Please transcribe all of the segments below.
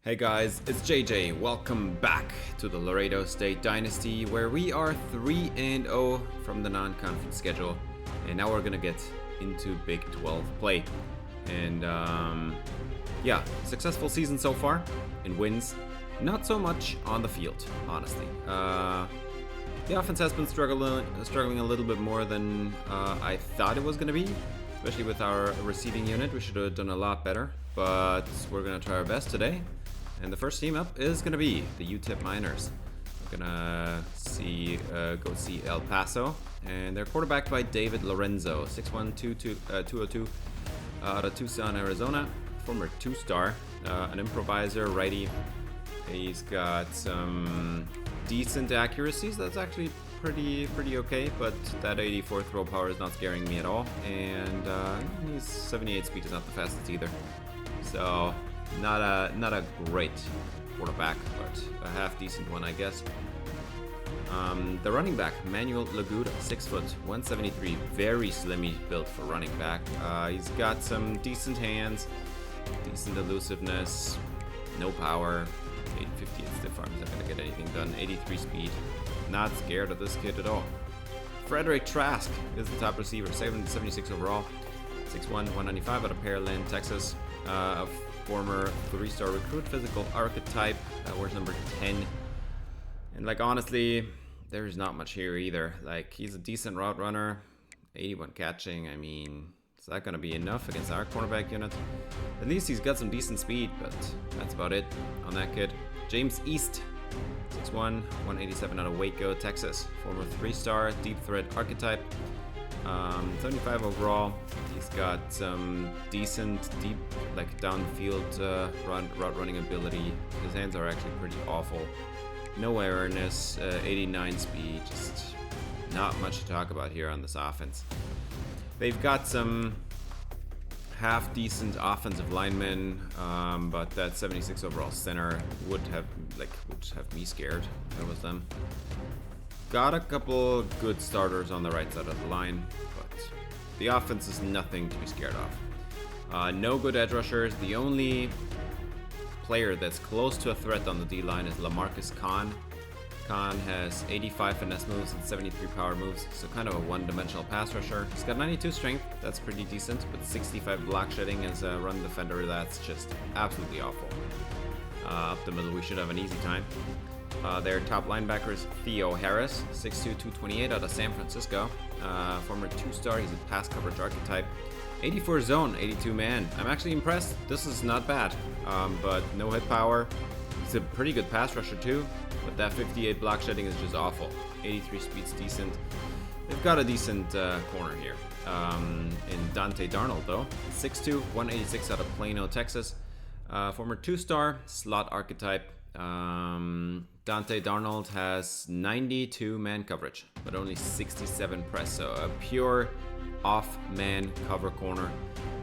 Hey guys, it's JJ. Welcome back to the Laredo State Dynasty, where we are 3-0 from the non-conference schedule, and now we're gonna get into Big 12 play. And yeah, successful season so far in wins. Not so much on the field, honestly. The offense has been struggling a little bit more than I thought it was gonna be, especially with our receiving unit. We should have done a lot better, but we're gonna try our best today. And the first team up is going to be the UTEP Miners. We're going to go see El Paso. And they're quarterbacked by David Lorenzo, 6'1", 202, out of Tucson, Arizona. Former two-star, an improviser, righty. He's got some decent accuracies. That's actually pretty okay, but that 84 throw power is not scaring me at all. And his 78 speed is not the fastest either. So not a great quarterback, but a half decent one, I guess. The running back, Manuel Laguda, 6 foot, 173, very slimmy built for running back. He's got some decent hands, decent elusiveness, no power, 858 stiff arms, not gonna get anything done, 83 speed. Not scared of this kid at all. Frederick Trask is the top receiver, 76 overall, 6'1", 195 out of Pearland, Texas. Former 3-star recruit, physical archetype, wears number 10. And like honestly, there's not much here either. Like, he's a decent route runner, 81 catching. I mean, is that gonna be enough against our cornerback unit? At least he's got some decent speed, but that's about it on that kid. James East, 6'1", 187 out of Waco, Texas. Former 3-star deep threat archetype. 75 overall. He's got some decent deep, like downfield route running ability. His hands are actually pretty awful. No awareness, 89 speed. Just not much to talk about here on this offense. They've got some half decent offensive linemen, but that 76 overall center would have me scared if it was them. Got a couple good starters on the right side of the line, but the offense is nothing to be scared of. No good edge rushers. The only player that's close to a threat on the D-line is LaMarcus Kahn. Kahn has 85 finesse moves and 73 power moves, so kind of a one-dimensional pass rusher. He's got 92 strength, that's pretty decent, but 65 block shedding as a run defender, that's just absolutely awful. Up the middle, we should have an easy time. Their top linebacker is Theo Harris, 6'2", 228 out of San Francisco. Former 2-star, he's a pass coverage archetype. 84 zone, 82 man. I'm actually impressed. This is not bad, but no hit power. He's a pretty good pass rusher too, but that 58 block shedding is just awful. 83 speed's decent. They've got a decent corner here. In Dante Darnold though, 6'2", 186 out of Plano, Texas. Former 2-star slot archetype. Dante Darnold has 92 man coverage, but only 67 press, so a pure off-man cover corner.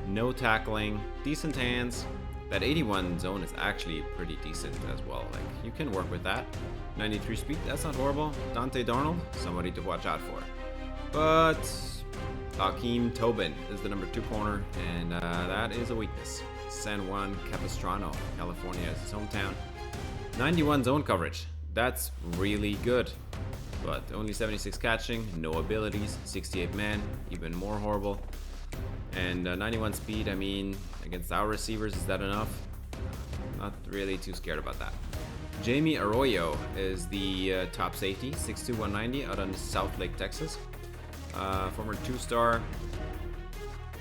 No tackling, decent hands. That 81 zone is actually pretty decent as well. Like, you can work with that. 93 speed, that's not horrible. Dante Darnold, somebody to watch out for. But Hakeem Tobin is the number 2 corner, and that is a weakness. San Juan Capistrano, California is his hometown. 91 zone coverage, that's really good, but only 76 catching, no abilities, 68 man, even more horrible. And 91 speed, I mean, against our receivers, is that enough? Not really too scared about that. Jamie Arroyo is the top safety, 6'2", 190 out of South Lake, Texas. Former 2-star,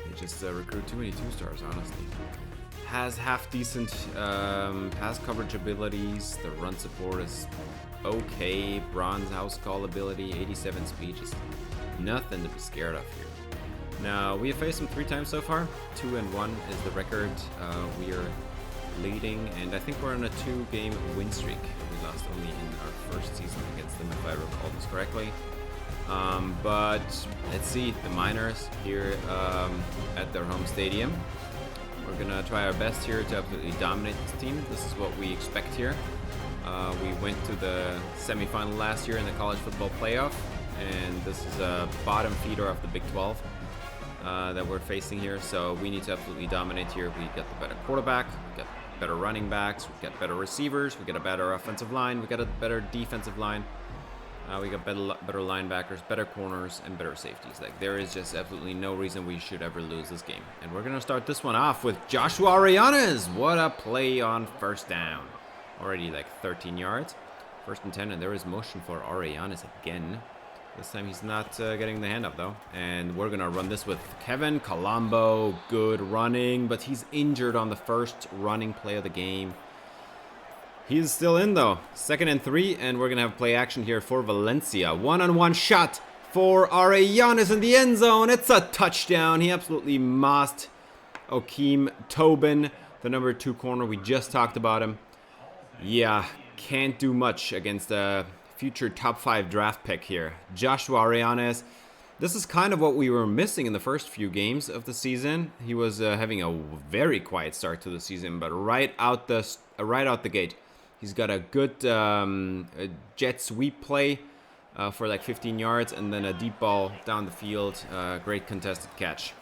they just recruit too many 2-stars, honestly. Has half decent pass coverage abilities. The run support is okay. Bronze house call ability, 87 speed, just nothing to be scared of here. Now, we have faced them 3 times so far. 2-1 is the record. We are leading, and I think we're on a 2-game win streak. We lost only in our first season against them, if I recall this correctly. But let's see, the Miners here at their home stadium. We're gonna try our best here to absolutely dominate this team. This is what we expect here. We went to the semifinal last year in the college football playoff, and this is a bottom feeder of the Big 12 that we're facing here. So we need to absolutely dominate here. We got the better quarterback, we got better running backs, we got better receivers, we got a better offensive line, we got a better defensive line. We got better linebackers, better corners, and better safeties. Like, there is just absolutely no reason we should ever lose this game. And we're going to start this one off with Joshua Arianes. What a play on first down. Already like 13 yards. First and 10, and there is motion for Arianes again. This time he's not getting the handoff, though. And we're going to run this with Kevin Colombo. Good running, but he's injured on the first running play of the game. He's still in, though. 2nd and 3, and we're going to have play action here for Valencia. One-on-one shot for Arianes in the end zone. It's a touchdown. He absolutely mossed Okeem Tobin, the number 2 corner. We just talked about him. Yeah, can't do much against a future top 5 draft pick here. Joshua Arianes. This is kind of what we were missing in the first few games of the season. He was having a very quiet start to the season, but right out the gate, he's got a good jet sweep play for like 15 yards, and then a deep ball down the field. Great contested catch.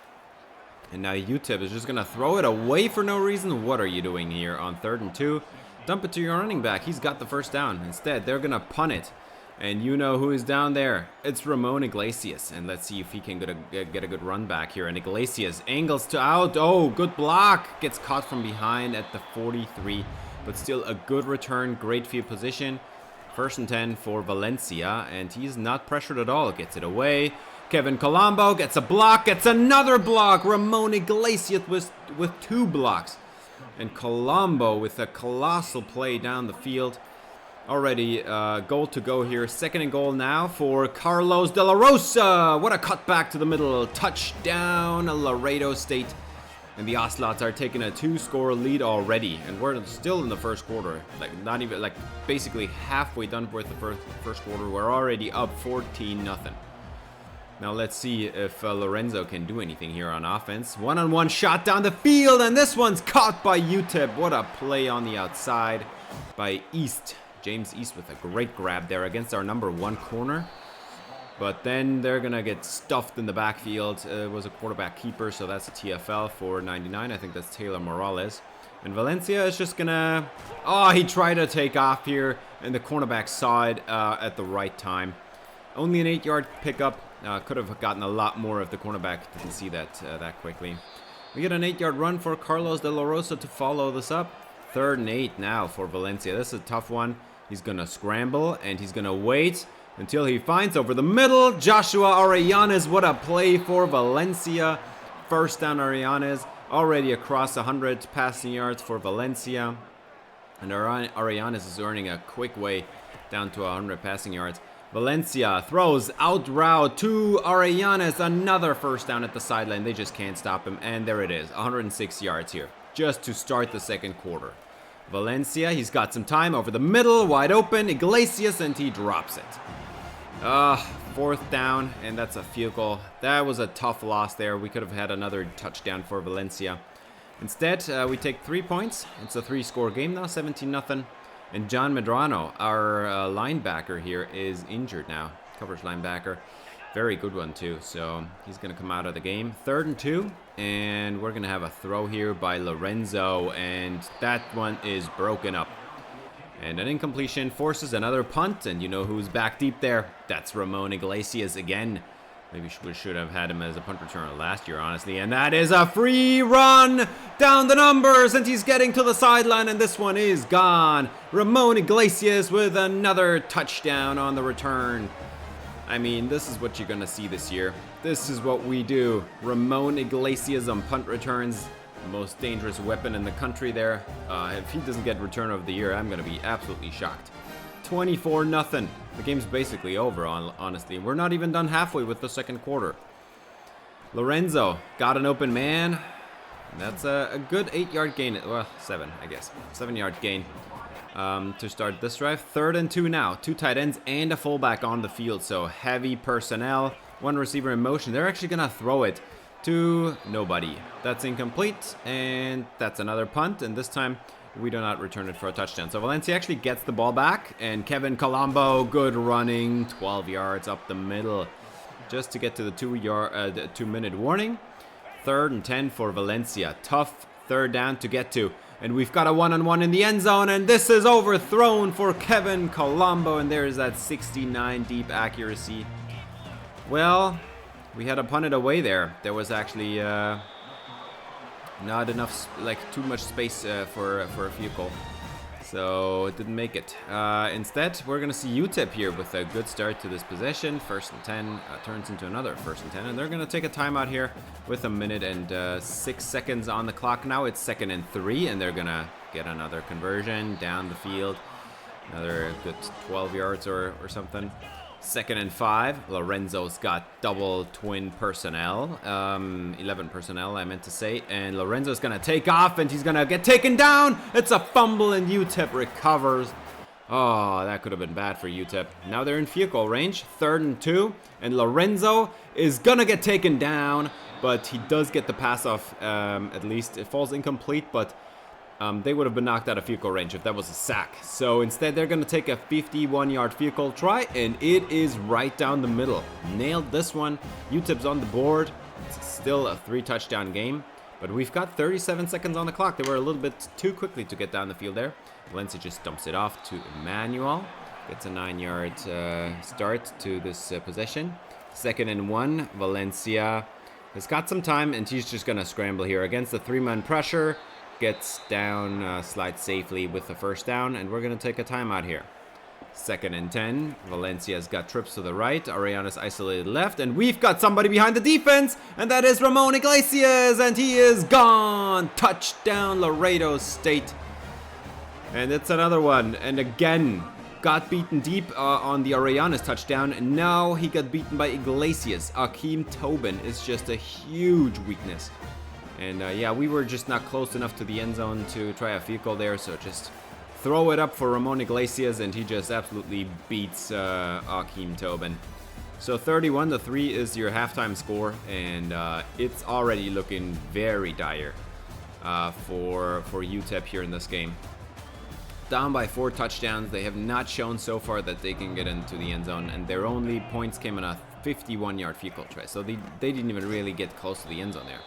And now UTEP is just going to throw it away for no reason. What are you doing here on 3rd and 2? Dump it to your running back. He's got the first down. Instead, they're going to punt it. And you know who is down there. It's Ramon Iglesias. And let's see if he can get a good run back here. And Iglesias angles to out. Oh, good block. Gets caught from behind at the 43. But still a good return. Great field position. 1st and 10 for Valencia. And he's not pressured at all. Gets it away. Kevin Colombo gets a block. Gets another block. Ramon Iglesias with 2 blocks. And Colombo with a colossal play down the field. Already goal to go here. 2nd and goal now for Carlos De La Rosa. What a cutback to the middle. Touchdown, Laredo State. And the Ocelots are taking a 2-score lead already. And we're still in the first quarter. Like, not even, like, basically halfway done with the first quarter. We're already up 14-0. Now let's see if Lorenzo can do anything here on offense. One-on-one shot down the field, and this one's caught by UTEP. What a play on the outside by East. James East with a great grab there against our number 1 corner. But then they're going to get stuffed in the backfield. It was a quarterback keeper, so that's a TFL for 99. I think that's Taylor Morales. And Valencia is just going to... Oh, he tried to take off here, and the cornerback saw it at the right time. Only an 8-yard pickup. Could have gotten a lot more if the cornerback didn't see that that quickly. We get an 8-yard run for Carlos De La Rosa to follow this up. 3rd and 8 now for Valencia. This is a tough one. He's going to scramble, and he's going to wait until he finds over the middle Joshua Arianes. What a play for Valencia. 1st down Arianes. Already across 100 passing yards for Valencia. And Arianes is earning a quick way down to 100 passing yards. Valencia throws out route to Arianes. Another 1st down at the sideline. They just can't stop him. And there it is. 106 yards here. Just to start the 2nd quarter. Valencia, he's got some time over the middle. Wide open. Iglesias, and he drops it. 4th down, and that's a field goal. That was a tough loss there. We could have had another touchdown for Valencia. Instead, we take 3 points. It's a 3-score game now. 17-0. And John Medrano, our linebacker here, is injured now. Coverage linebacker. Very good one, too. So he's going to come out of the game. 3rd and 2. And we're going to have a throw here by Lorenzo. And that one is broken up. And an incompletion forces another punt. And you know who's back deep there? That's Ramon Iglesias again. Maybe we should have had him as a punt returner last year, honestly. And that is a free run down the numbers. And he's getting to the sideline. And this one is gone. Ramon Iglesias with another touchdown on the return. I mean, this is what you're going to see this year. This is what we do. Ramon Iglesias on punt returns. The most dangerous weapon in the country there. If he doesn't get return of the year, I'm going to be absolutely shocked. 24-0. The game's basically over, honestly. We're not even done halfway with the 2nd quarter. Lorenzo got an open man. That's a good 8-yard gain. Well, 7, I guess. 7-yard gain to start this drive. 3rd and 2 now. 2 tight ends and a fullback on the field. So heavy personnel. 1 receiver in motion. They're actually going to throw it to nobody. That's incomplete. And that's another punt. And this time we do not return it for a touchdown. So Valencia actually gets the ball back. And Kevin Colombo, good running. 12 yards up the middle. Just to get to the 2-minute warning. 3rd and 10 for Valencia. Tough 3rd down to get to. And we've got a one-on-one in the end zone, and this is overthrown for Kevin Colombo, and there's that 69 deep accuracy. Well, we had to punt it away there. There was actually not enough, like too much space for a field goal. So it didn't make it. Instead, we're going to see UTEP here with a good start to this possession. 1st and 10 turns into another 1st and 10. And they're going to take a timeout here with 1 minute and 6 seconds on the clock now. It's 2nd and 3, and they're going to get another conversion down the field. Another good 12 yards or something. 2nd and 5. Lorenzo's got double twin personnel. 11 personnel, I meant to say. And Lorenzo's going to take off, and he's going to get taken down. It's a fumble, and UTEP recovers. Oh, that could have been bad for UTEP. Now they're in field goal range. 3rd and 2. And Lorenzo is going to get taken down. But he does get the pass off, at least. It falls incomplete, but they would have been knocked out of field goal range if that was a sack. So instead, they're going to take a 51-yard field goal try, and it is right down the middle. Nailed this one. UTEP's on the board. It's still a 3-touchdown game, but we've got 37 seconds on the clock. They were a little bit too quickly to get down the field there. Valencia just dumps it off to Emmanuel. Gets a 9-yard start to this possession. 2nd and 1. Valencia has got some time, and he's just going to scramble here against the 3-man pressure. Gets down, slides safely with the 1st down, and we're going to take a timeout here. 2nd and 10. Valencia's got trips to the right. Ariana's isolated left, and we've got somebody behind the defense, and that is Ramon Iglesias, and he is gone. Touchdown, Laredo State. And it's another one, and again, got beaten deep on the Ariana's touchdown, and now he got beaten by Iglesias. Akeem Tobin is just a huge weakness. And yeah, we were just not close enough to the end zone to try a field goal there, so just throw it up for Ramon Iglesias, and he just absolutely beats Akeem Tobin. So 31-3 is your halftime score, and it's already looking very dire for UTEP here in this game. Down by 4 touchdowns. They have not shown so far that they can get into the end zone, and their only points came on a 51-yard field goal try, so they didn't even really get close to the end zone there.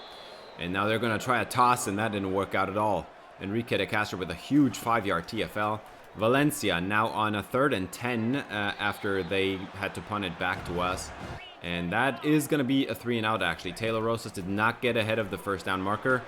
And now they're going to try a toss, and that didn't work out at all. Enrique de Castro with a huge 5-yard TFL. Valencia now on a 3rd and 10 after they had to punt it back to us. And that is going to be a 3-and-out, actually. Taylor Rosas did not get ahead of the 1st down marker.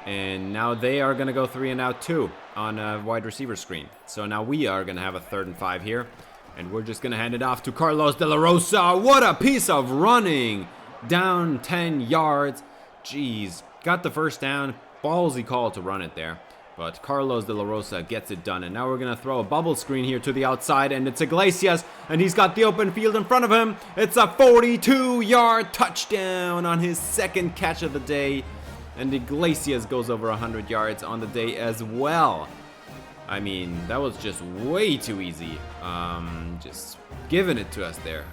And now they are going to go 3-and-out too on a wide receiver screen. So now we are going to have a 3rd and 5 here. And we're just going to hand it off to Carlos De La Rosa. What a piece of running! Down 10 yards. Jeez. Got the 1st down. Ballsy call to run it there. But Carlos De La Rosa gets it done. And now we're going to throw a bubble screen here to the outside. And it's Iglesias. And he's got the open field in front of him. It's a 42-yard touchdown on his 2nd catch of the day. And Iglesias goes over 100 yards on the day as well. I mean, that was just way too easy. Just giving it to us there.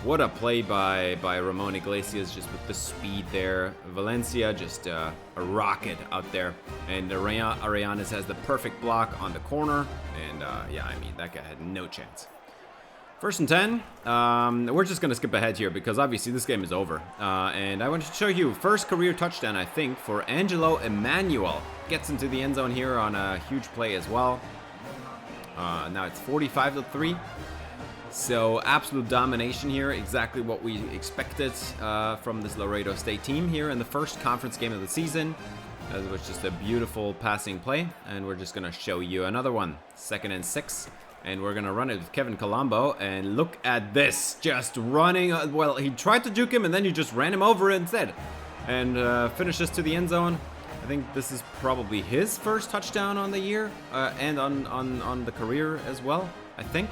What a play by Ramon Iglesias, just with the speed there. Valencia just a rocket out there. And Arianes has the perfect block on the corner. And yeah, I mean, that guy had no chance. 1st and 10. We're just going to skip ahead here because obviously this game is over. And I wanted to show you first career touchdown, I think, for Angelo Emmanuel. Gets into the end zone here on a huge play as well. Now it's 45-3. So absolute domination here, exactly what we expected from this Laredo State team here in the first conference game of the season. That was just a beautiful passing play, and we're just going to show you another one. 2nd and 6, and we're going to run it with Kevin Colombo, and look at this, just running. Well, he tried to juke him, and then you just ran him over instead, and finishes to the end zone. I think this is probably his 1st touchdown on the year, and on the career as well, I think.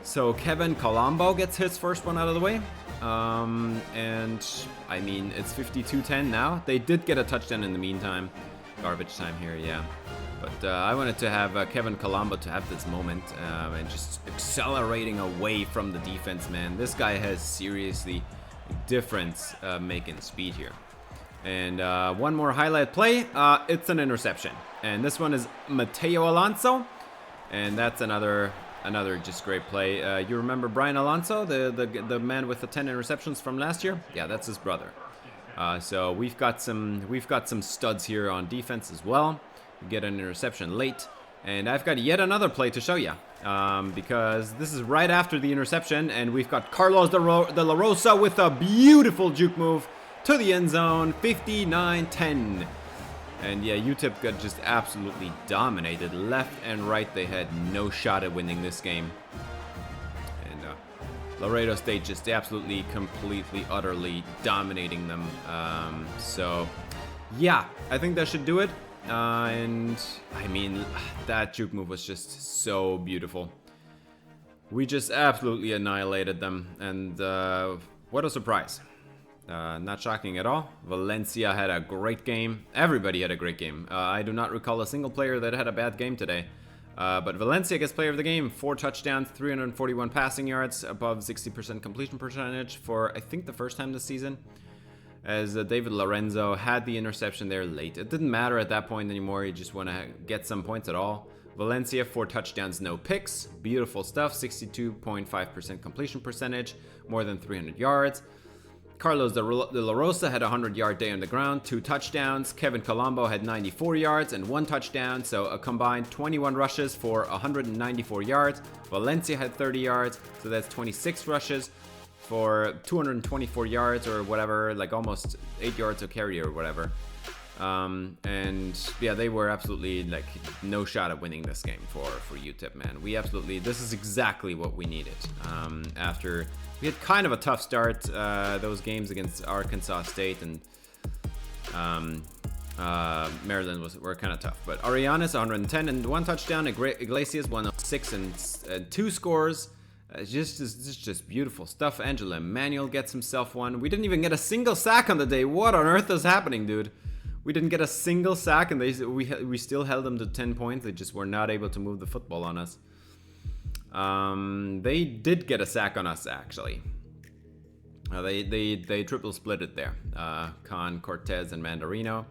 So Kevin Colombo gets his 1st one out of the way. And I mean, it's 52-10 now. They did get a touchdown in the meantime. Garbage time here, yeah. But I wanted to have Kevin Colombo to have this moment and just accelerating away from the defense, man. This guy has seriously difference making speed here. And one more highlight play. It's an interception. And this one is Mateo Alonso. And that's another just great play. You remember Brian Alonso, the man with the 10 interceptions from last year? Yeah, that's his brother. So we've got some studs here on defense as well. We get an interception late, and I've got yet another play to show you, because this is right after the interception, and we've got Carlos de La Rosa with a beautiful juke move to the end zone, 59-10. And yeah, UTEP got just absolutely dominated. Left and right, they had no shot at winning this game. And Laredo State just absolutely, completely, utterly dominating them. So yeah, I think that should do it. And I mean, that juke move was just so beautiful. We just absolutely annihilated them. And what a surprise. Not shocking at all. Valencia had a great game. Everybody had a great game. I do not recall a single player that had a bad game today. But Valencia gets player of the game. 4 touchdowns, 341 passing yards, above 60% completion percentage for, I think, the first time this season. As David Lorenzo had the interception there late. It didn't matter at that point anymore. You just want to get some points at all. Valencia, 4 touchdowns, no picks. Beautiful stuff. 62.5% completion percentage. More than 300 yards. Carlos de La Rosa had a 100-yard day on the ground, 2 touchdowns. Kevin Colombo had 94 yards and 1 touchdown, so a combined 21 rushes for 194 yards. Valencia had 30 yards, so that's 26 rushes for 224 yards or whatever, like almost 8 yards of carry or whatever. And yeah, they were absolutely like no shot at winning this game for UTEP, man. This is exactly what we needed. After we had kind of a tough start, those games against Arkansas State and Maryland were kind of tough. But Arianes 110 and 1 touchdown, Iglesias 106 and 2 scores. Just beautiful stuff. Angela Emmanuel gets himself 1. We didn't even get a single sack on the day. What on earth is happening, dude? We didn't get a single sack, and we still held them to 10 points. They just were not able to move the football on us. They did get a sack on us, actually. They triple split it there. Khan, Cortez, and Mandarino.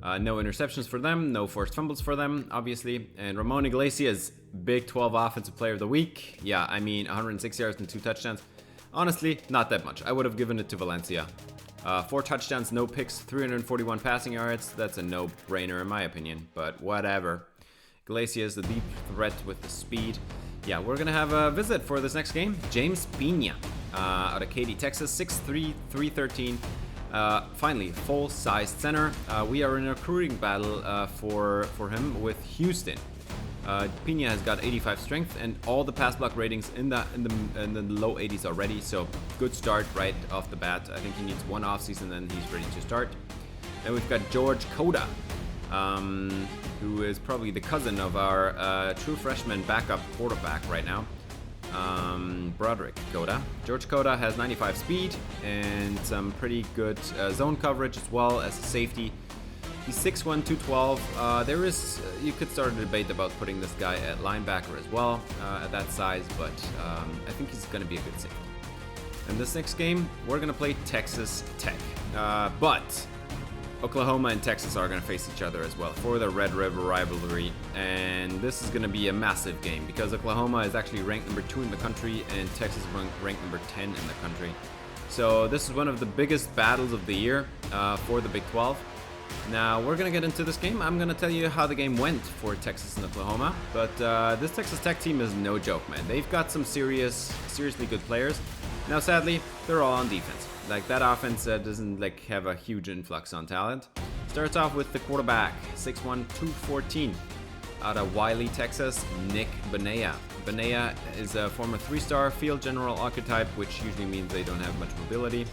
No interceptions for them. No forced fumbles for them, obviously. And Ramon Iglesias, Big 12 Offensive Player of the Week. Yeah, I mean, 106 yards and 2 touchdowns. Honestly, not that much. I would have given it to Valencia. 4 touchdowns, no picks, 341 passing yards. That's a no-brainer in my opinion, but whatever. Iglesias, the deep threat with the speed. Yeah, we're going to have a visit for this next game. James Pena out of Katy, Texas, 6'3", 313. Finally, full-sized center. We are in a recruiting battle for him with Houston. Pena has got 85 strength and all the pass block ratings in the low 80s already, so good start right off the bat. I think he needs 1 off season, then he's ready to start. Then we've got George Coda, who is probably the cousin of our true freshman backup quarterback right now, Broderick Coda. George Coda has 95 speed and some pretty good zone coverage as well as a safety. He's 6'1", 212. You could start a debate about putting this guy at linebacker as well at that size, but I think he's going to be a good safety. In this next game, we're going to play Texas Tech. But Oklahoma and Texas are going to face each other as well for the Red River rivalry. And this is going to be a massive game because Oklahoma is actually ranked number 2 in the country and Texas is ranked number 10 in the country. So this is one of the biggest battles of the year for the Big 12. Now, we're going to get into this game. I'm going to tell you how the game went for Texas and Oklahoma. But this Texas Tech team is no joke, man. They've got some seriously good players. Now, sadly, they're all on defense. Like, that offense doesn't have a huge influx on talent. Starts off with the quarterback, 6'1", 214. Out of Wiley, Texas, Nick Benea. Benea is a former 3-star field general archetype, which usually means they don't have much mobility.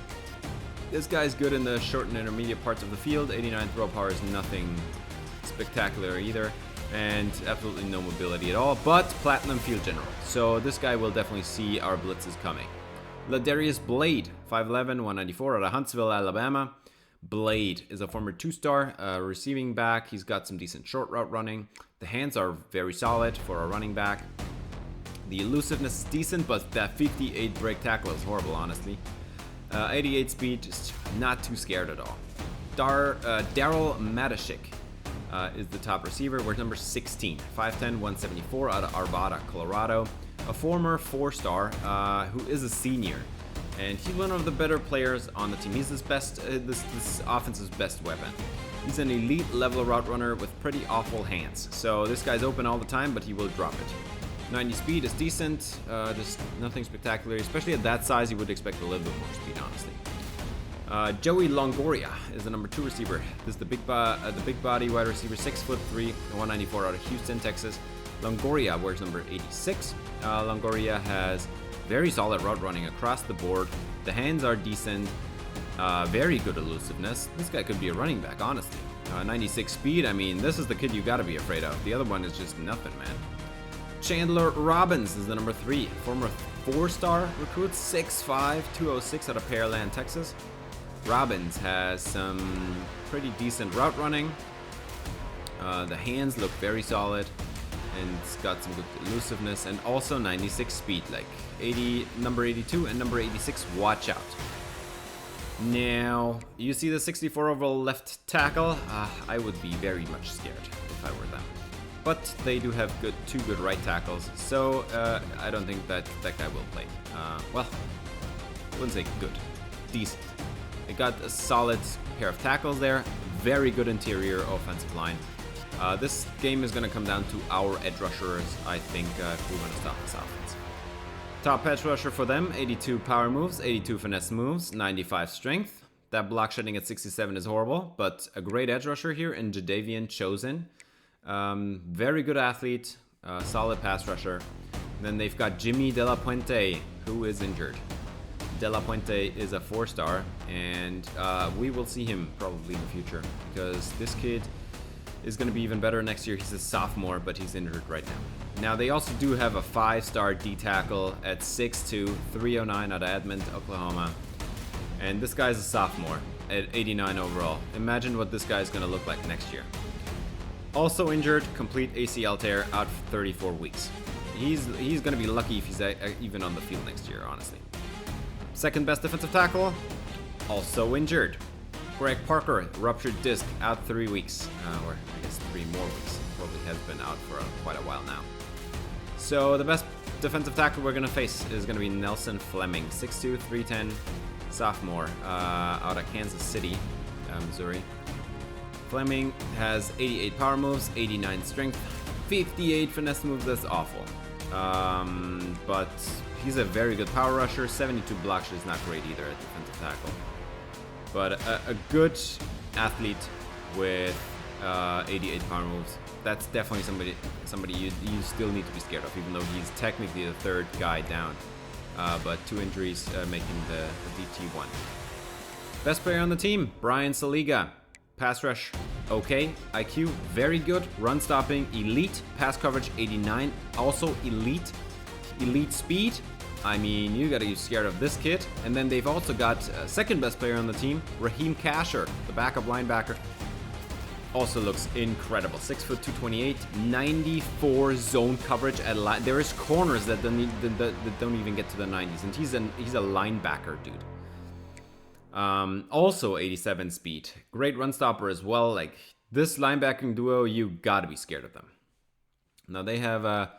This guy's good in the short and intermediate parts of the field. 89 throw power is nothing spectacular either, and absolutely no mobility at all, but platinum field general. So this guy will definitely see our blitzes coming. Ladarius Blade, 5'11", 194 out of Huntsville, Alabama. Blade is a former 2-star receiving back. He's got some decent short route running. The hands are very solid for a running back. The elusiveness is decent, but that 58 break tackle is horrible, honestly. 88 speed, just not too scared at all. Daryl Matashik is the top receiver. We're number 16, 5'10", 174 out of Arvada, Colorado. A former 4-star who is a senior. And he's one of the better players on the team. He's this offense's best weapon. He's an elite level route runner with pretty awful hands. So this guy's open all the time, but he will drop it. 90 speed is decent, just nothing spectacular. Especially at that size, you would expect a little bit more speed, honestly. Joey Longoria is the number 2 receiver. This is the big body wide receiver, 6'3", 194 out of Houston, Texas. Longoria wears number 86. Longoria has very solid route running across the board. The hands are decent. Very good elusiveness. This guy could be a running back, honestly. 96 speed, I mean, this is the kid you gotta be afraid of. The other one is just nothing, man. Chandler Robbins is the number 3. Former 4-star recruit, 6'5", 206 out of Pearland, Texas. Robbins has some pretty decent route running. The hands look very solid. And it's got some good elusiveness. And also 96 speed, like number 82 and number 86, watch out. Now, you see the 64 overall left tackle. I would be very much scared if I were them. But they do have two good right tackles, so I don't think that guy will play. Well, I wouldn't say good, decent. They got a solid pair of tackles there, very good interior offensive line. This game is going to come down to our edge rushers, I think, if we want to stop this offense. Top edge rusher for them, 82 power moves, 82 finesse moves, 95 strength. That block shedding at 67 is horrible, but a great edge rusher here in Jadavian Chosen. Very good athlete, solid pass rusher. And then they've got Jimmy De La Puente, who is injured. De La Puente is a 4-star, and we will see him probably in the future because this kid is going to be even better next year. He's a sophomore, but he's injured right now. Now, they also do have a 5-star D-tackle at 6'2", 309 out of Edmond, Oklahoma. And this guy's a sophomore at 89 overall. Imagine what this guy's going to look like next year. Also injured, complete ACL tear, out for 34 weeks. He's going to be lucky if he's even on the field next year, honestly. Second best defensive tackle, also injured. Greg Parker, ruptured disc, out 3 weeks, or I guess 3 more weeks. Probably has been out for quite a while now. So the best defensive tackle we're going to face is going to be Nelson Fleming, 6'2", 310, sophomore, out of Kansas City, Missouri. Fleming has 88 power moves, 89 strength, 58 finesse moves. That's awful. But he's a very good power rusher. 72 block shot is not great either at defensive tackle. But a good athlete with 88 power moves. That's definitely somebody you still need to be scared of, even though he's technically the 3rd guy down. But 2 injuries make him the DT1. Best player on the team, Brian Saliga. Pass rush, okay. IQ, very good. Run stopping, elite. Pass coverage, 89. Also elite. Elite speed. I mean, you gotta be scared of this kid. And then they've also got second best player on the team, Raheem Kasher, the backup linebacker. Also looks incredible. 6', 228, 94 zone coverage at line. There is corners that don't even get to the 90s, and he's a linebacker, dude. Also 87 speed. Great run stopper as well. Like, this linebacking duo, you gotta be scared of them. Now they have a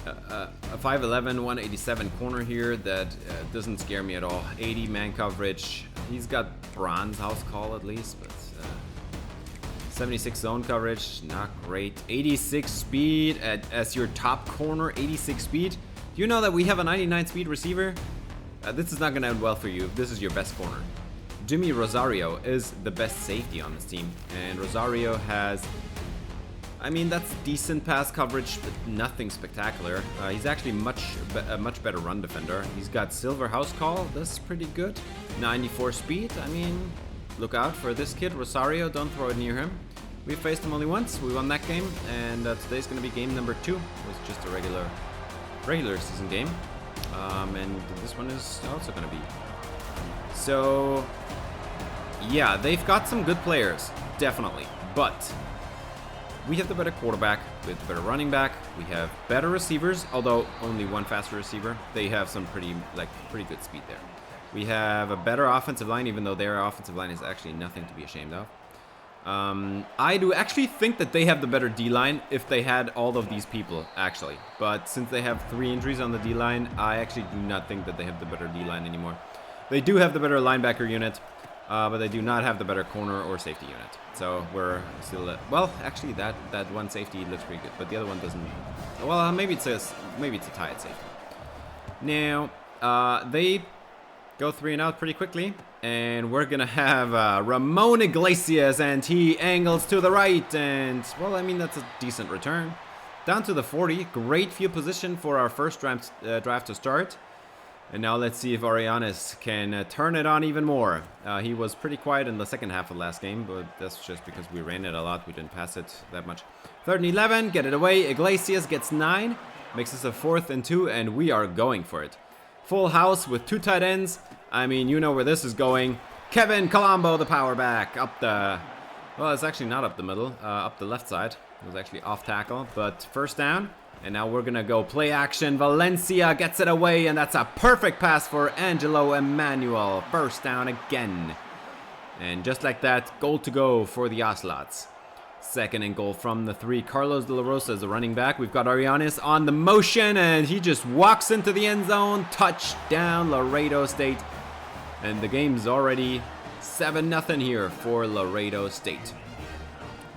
5'11", 187 corner here that doesn't scare me at all. 80 man coverage. He's got bronze house call at least, but 76 zone coverage, not great. 86 speed as your top corner, 86 speed. Do you know that we have a 99 speed receiver? This is not going to end well for you if this is your best corner. Jimmy Rosario is the best safety on this team, and Rosario has, I mean, that's decent pass coverage, but nothing spectacular. He's actually a much better run defender. He's got silver house call, that's pretty good. 94 speed, I mean, look out for this kid, Rosario, don't throw it near him. We faced him only once, we won that game, and today's going to be game number 2. It was just a regular season game. And this one is also going to be. So, yeah, they've got some good players, definitely. But we have the better quarterback, we have the better running back, we have better receivers, although only one faster receiver. They have some pretty good speed there. We have a better offensive line, even though their offensive line is actually nothing to be ashamed of. I do actually think that they have the better D-line if they had all of these people, actually. But since they have 3 injuries on the D-line, I actually do not think that they have the better D-line anymore. They do have the better linebacker unit, but they do not have the better corner or safety unit. So we're still well, actually that one safety looks pretty good, but the other one doesn't. Well, maybe it's a tie at safety. Now they go 3 and out pretty quickly, and we're gonna have Ramon Iglesias, and he angles to the right, and well, I mean, that's a decent return. Down to the 40, great field position for our first draft to start. And now let's see if Arianes can turn it on even more. He was pretty quiet in the second half of last game, but that's just because we ran it a lot. We didn't pass it that much. 3rd and 11, get it away. Iglesias gets 9, makes us a 4th and 2, and we are going for it. Full house with 2 tight ends. I mean, you know where this is going. Kevin Colombo, the power back, up the... Well, it's actually not up the middle, up the left side. It was actually off tackle, but first down. And now we're going to go play action. Valencia gets it away, and that's a perfect pass for Angelo Emmanuel. First down again. And just like that, goal to go for the Ocelots. 2nd and goal from the 3. Carlos De La Rosa is the running back. We've got Arianes on the motion, and he just walks into the end zone. Touchdown, Laredo State. And the game's already 7-0 here for Laredo State.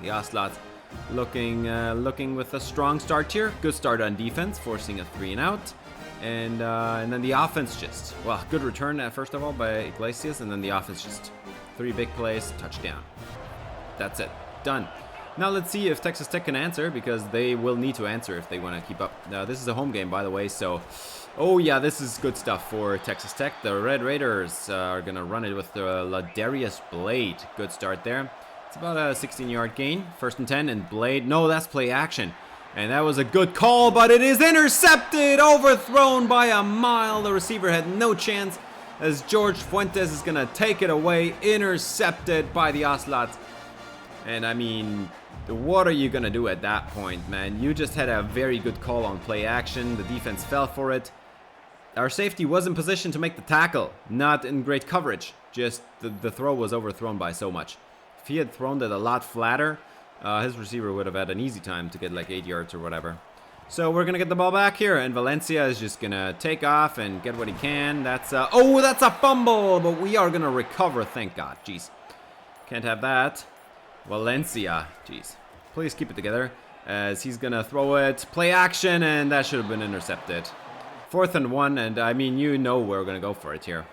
The Ocelots looking with a strong start here. Good start on defense, forcing a 3 and out. And then the offense just, well, good return first of all by Iglesias, and then the offense just 3 big plays, touchdown. That's it, done. Now let's see if Texas Tech can answer, because they will need to answer if they want to keep up. This is a home game, by the way, so oh yeah, this is good stuff for Texas Tech. The Red Raiders are gonna run it with Ladarius Blade. Good start there. It's about a 16-yard gain. 1st and 10, and Blade. No, that's play action. And that was a good call, but it is intercepted, overthrown by a mile. The receiver had no chance, as George Fuentes is going to take it away. Intercepted by the Ocelots. And I mean, what are you going to do at that point, man? You just had a very good call on play action. The defense fell for it. Our safety was in position to make the tackle, not in great coverage. Just the throw was overthrown by so much. If he had thrown it a lot flatter, his receiver would have had an easy time to get like 8 yards or whatever. So we're going to get the ball back here, and Valencia is just going to take off and get what he can. That's a fumble, but we are going to recover, thank God. Jeez. Can't have that. Valencia, jeez. Please keep it together, as he's going to throw it. Play action, and that should have been intercepted. 4th and 1, and I mean, you know we're going to go for it here.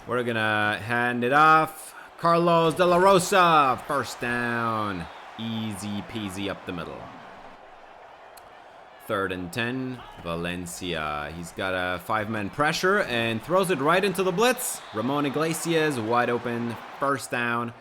We're going to hand it off. Carlos De La Rosa, first down. Easy peasy up the middle. 3rd and 10, Valencia. He's got a 5-man pressure and throws it right into the blitz. Ramon Iglesias wide open, first down.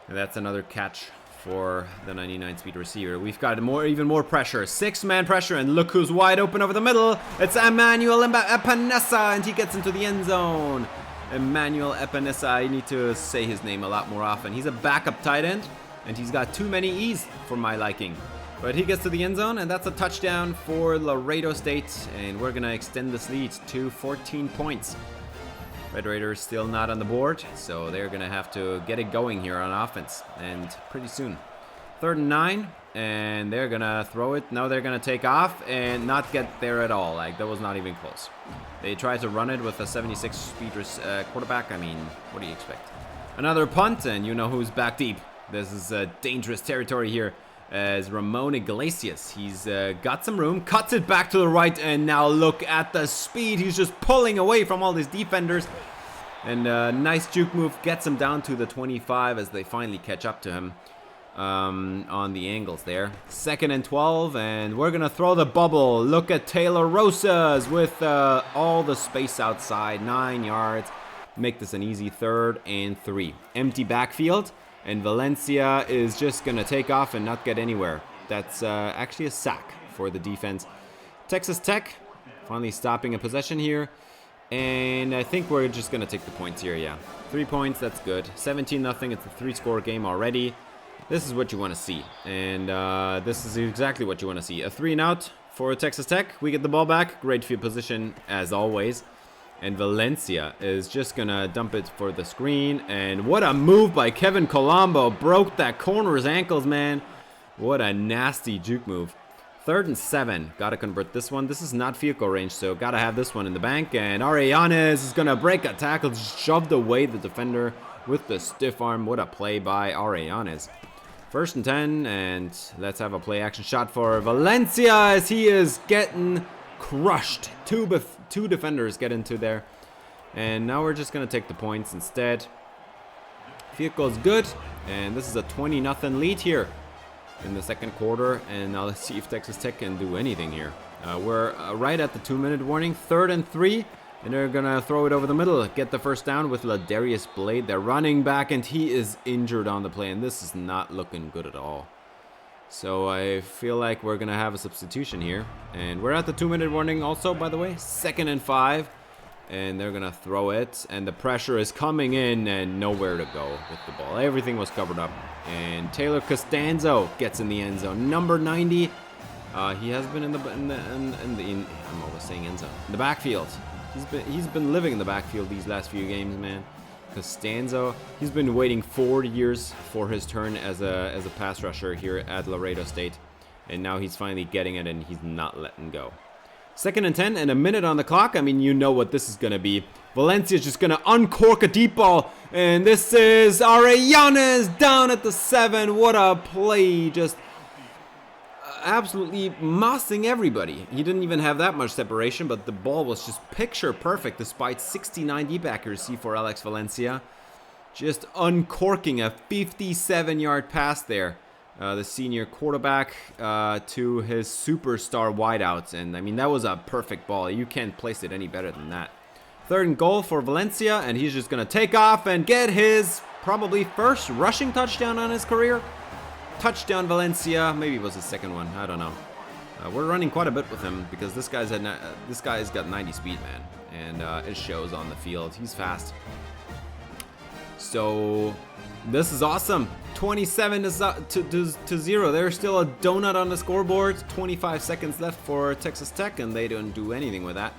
And that's another catch for the 99-speed receiver. We've got even more pressure. 6-man pressure, and look who's wide open over the middle. It's Emmanuel Epinesa, and he gets into the end zone. Emmanuel Epinesa, I need to say his name a lot more often. He's a backup tight end, and he's got too many E's for my liking. But he gets to the end zone, and that's a touchdown for Laredo State, and we're going to extend this lead to 14 points. Red Raiders still not on the board, so they're going to have to get it going here on offense, and pretty soon. 3rd and 9, and they're going to throw it. No, they're going to take off and not get there at all. Like, that was not even close. They tried to run it with a 76-speed quarterback. I mean, what do you expect? Another punt, and you know who's back deep. This is dangerous territory here, as Ramon Iglesias. He's got some room, cuts it back to the right, and now look at the speed. He's just pulling away from all these defenders. And nice juke move, gets him down to the 25 as they finally catch up to him on the angles there. 2nd and 12, and we're going to throw the bubble. Look at Taylor Rosas with all the space outside, 9 yards. Make this an easy 3rd and 3. Empty backfield, and Valencia is just going to take off and not get anywhere. That's actually a sack for the defense. Texas Tech finally stopping a possession here. And I think we're just going to take the points here, yeah. 3 points, that's good. 17-0, it's a 3-score game already. This is what you want to see. And this is exactly what you want to see. A 3 and out for Texas Tech. We get the ball back. Great field position, as always. And Valencia is just gonna dump it for the screen. And what a move by Kevin Colombo. Broke that corner's ankles, man. What a nasty juke move. 3rd and 7. Gotta convert this one. This is not field goal range, so gotta have this one in the bank. And Arellanes is gonna break a tackle. Just shoved away the defender with the stiff arm. What a play by Arellanes. 1st and 10, and let's have a play action shot for Valencia as he is getting crushed. Two defenders get into there. And now we're just gonna take the points instead. Field goal is good, and this is a 20-0 lead here in the 2nd quarter, and now let's see if Texas Tech can do anything here. We're right at the 2-minute warning. 3rd and 3, and they're gonna throw it over the middle, get the first down with Ladarius Blade, their running back, and he is injured on the play, and this is not looking good at all. So I feel like we're gonna have a substitution here, and we're at the 2-minute warning also, by the way. 2nd and 5, and they're gonna throw it, and the pressure is coming in and nowhere to go with the ball. Everything was covered up, and Taylor Costanzo gets in the end zone. Number 90, he has been in I'm always saying end zone, in the backfield. He's been living in the backfield these last few games, man. Costanzo, he's been waiting 4 years for his turn as a pass rusher here at Laredo State, and now he's finally getting it, and he's not letting go. 2nd and 10 and a minute on the clock. I mean, you know what this is going to be. Valencia's just going to uncork a deep ball. And this is Arellanes down at the 7. What a play. Just absolutely mossing everybody. He didn't even have that much separation, but the ball was just picture perfect despite 69 deep accuracy for Alex Valencia. Just uncorking a 57-yard pass there. The senior quarterback to his superstar wideouts. And I mean, that was a perfect ball. You can't place it any better than that. 3rd and goal for Valencia, and he's just going to take off and get his probably first rushing touchdown on his career. Touchdown Valencia. Maybe it was his 2nd one. I don't know. We're running quite a bit with him because this guy's got 90 speed, man. And it shows on the field. He's fast. So this is awesome. 27 to 0. There's still a donut on the scoreboard. 25 seconds left for Texas Tech, and they don't do anything with that.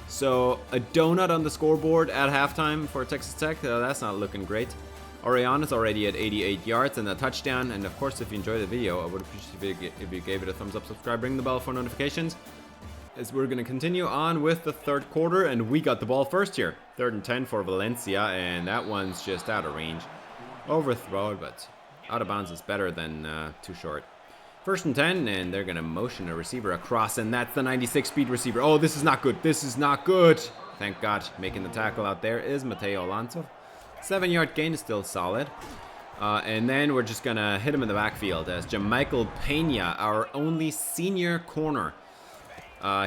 So a donut on the scoreboard at halftime for Texas Tech. That's not looking great. Arellanes already at 88 yards and a touchdown. And of course, if you enjoyed the video, I would appreciate if you gave it a thumbs up, subscribe, ring the bell for notifications. As we're going to continue on with the 3rd quarter, and we got the ball first here. 3rd and 10 for Valencia, and that one's just out of range. Overthrown, but out of bounds is better than too short. 1st and 10, and they're going to motion a receiver across, and that's the 96 speed receiver. Oh, this is not good. This is not good. Thank God. Making the tackle out there is Mateo Alonso. 7-yard gain is still solid. And then we're just going to hit him in the backfield as Jamichael Pena, our only senior corner.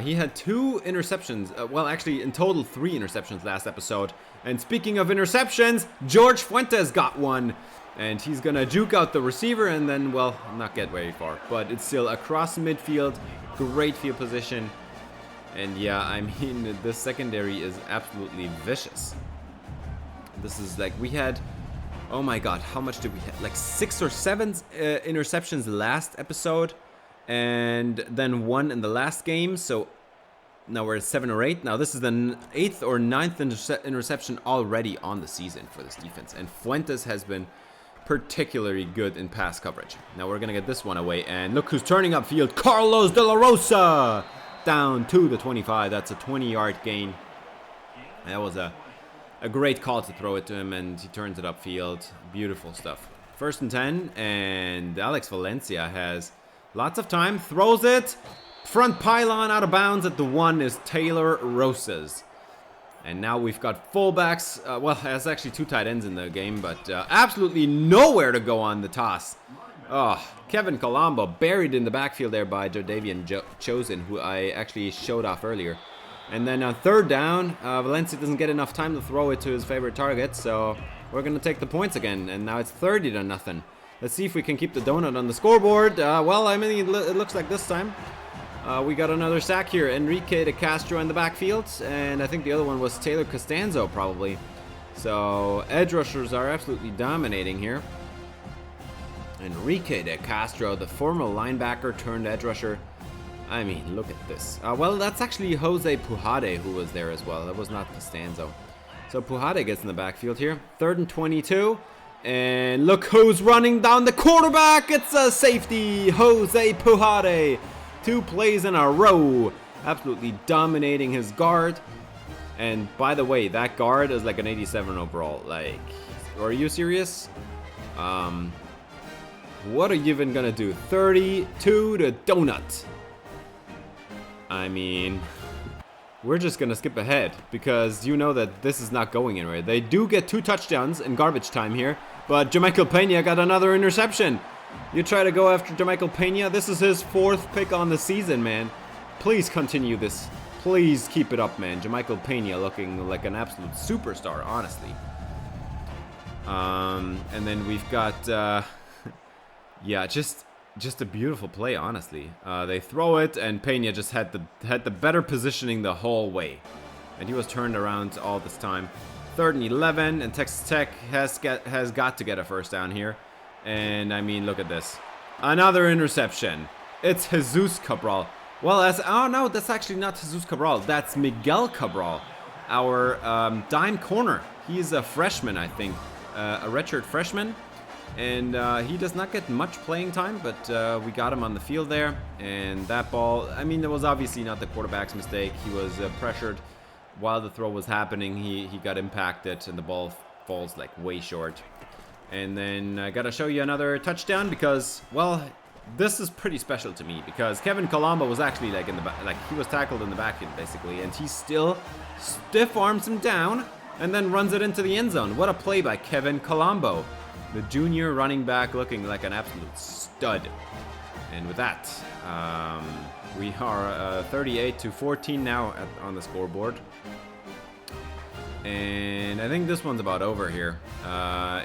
He had 2 interceptions. Well, actually, in total, 3 interceptions last episode. And speaking of interceptions, George Fuentes got one. And he's going to juke out the receiver and then, well, not get very far. But it's still across midfield. Great field position. And yeah, I mean, this secondary is absolutely vicious. This is like, we had, oh my God, how much did we have? Like 6 or 7 interceptions last episode. And then 1 in the last game. So now we're at 7 or 8. Now this is the 8th or 9th interception already on the season for this defense. And Fuentes has been particularly good in pass coverage. Now we're gonna get this one away, and look who's turning upfield. Carlos De La Rosa down to the 25. That's a 20-yard gain. That was a great call to throw it to him, and he turns it upfield. Beautiful stuff. 1st and 10, and Alex Valencia has lots of time, throws it, front pylon out of bounds at the 1 is Taylor Rosas. And now we've got fullbacks. Well, there's actually 2 tight ends in the game, but absolutely nowhere to go on the toss. Oh, Kevin Colombo buried in the backfield there by Jordavian Chosen, who I actually showed off earlier. And then on 3rd down, Valencia doesn't get enough time to throw it to his favorite target, so we're going to take the points again. And now it's 30-0. Let's see if we can keep the donut on the scoreboard. Well, I mean, it looks like this time. We got another sack here. Enrique de Castro in the backfield. And I think the other one was Taylor Costanzo, probably. So, edge rushers are absolutely dominating here. Enrique de Castro, the former linebacker turned edge rusher. I mean, look at this. Well, that's actually Jose Pujade who was there as well. That was not Costanzo. So Pujade gets in the backfield here. 3rd and 22. And look who's running down the quarterback. It's a safety, Jose Pujade. 2 plays in a row. Absolutely dominating his guard. And by the way, that guard is like an 87 overall. Like, are you serious? What are you even gonna do? 32 to donut. I mean, we're just gonna skip ahead because you know that this is not going anywhere. They do get 2 touchdowns in garbage time here, but Jamichael Pena got another interception. You try to go after Jamichael Pena. This is his 4th pick on the season, man. Please continue this. Please keep it up, man. Jamichael Pena looking like an absolute superstar, honestly. And then we've got, yeah, just a beautiful play, honestly. They throw it, and Pena just had the better positioning the whole way, and he was turned around all this time. 3rd and 11, and Texas Tech has got to get a first down here. And I mean, look at this, another interception. It's Jesus Cabral. Well, oh no, that's actually not Jesus Cabral. That's Miguel Cabral, our dime corner. He's a freshman, I think, a redshirt freshman. And he does not get much playing time, but we got him on the field there. And that ball, I mean, that was obviously not the quarterback's mistake. He was pressured while the throw was happening. He got impacted, and the ball falls like way short. And then I gotta show you another touchdown because, well, this is pretty special to me because Kevin Colombo was actually like in the back, like he was tackled in the backfield basically, and he still stiff arms him down and then runs it into the end zone. What a play by Kevin Colombo. The junior running back looking like an absolute stud. And with that, we are 38 to 14 now on the scoreboard. And I think this one's about over here.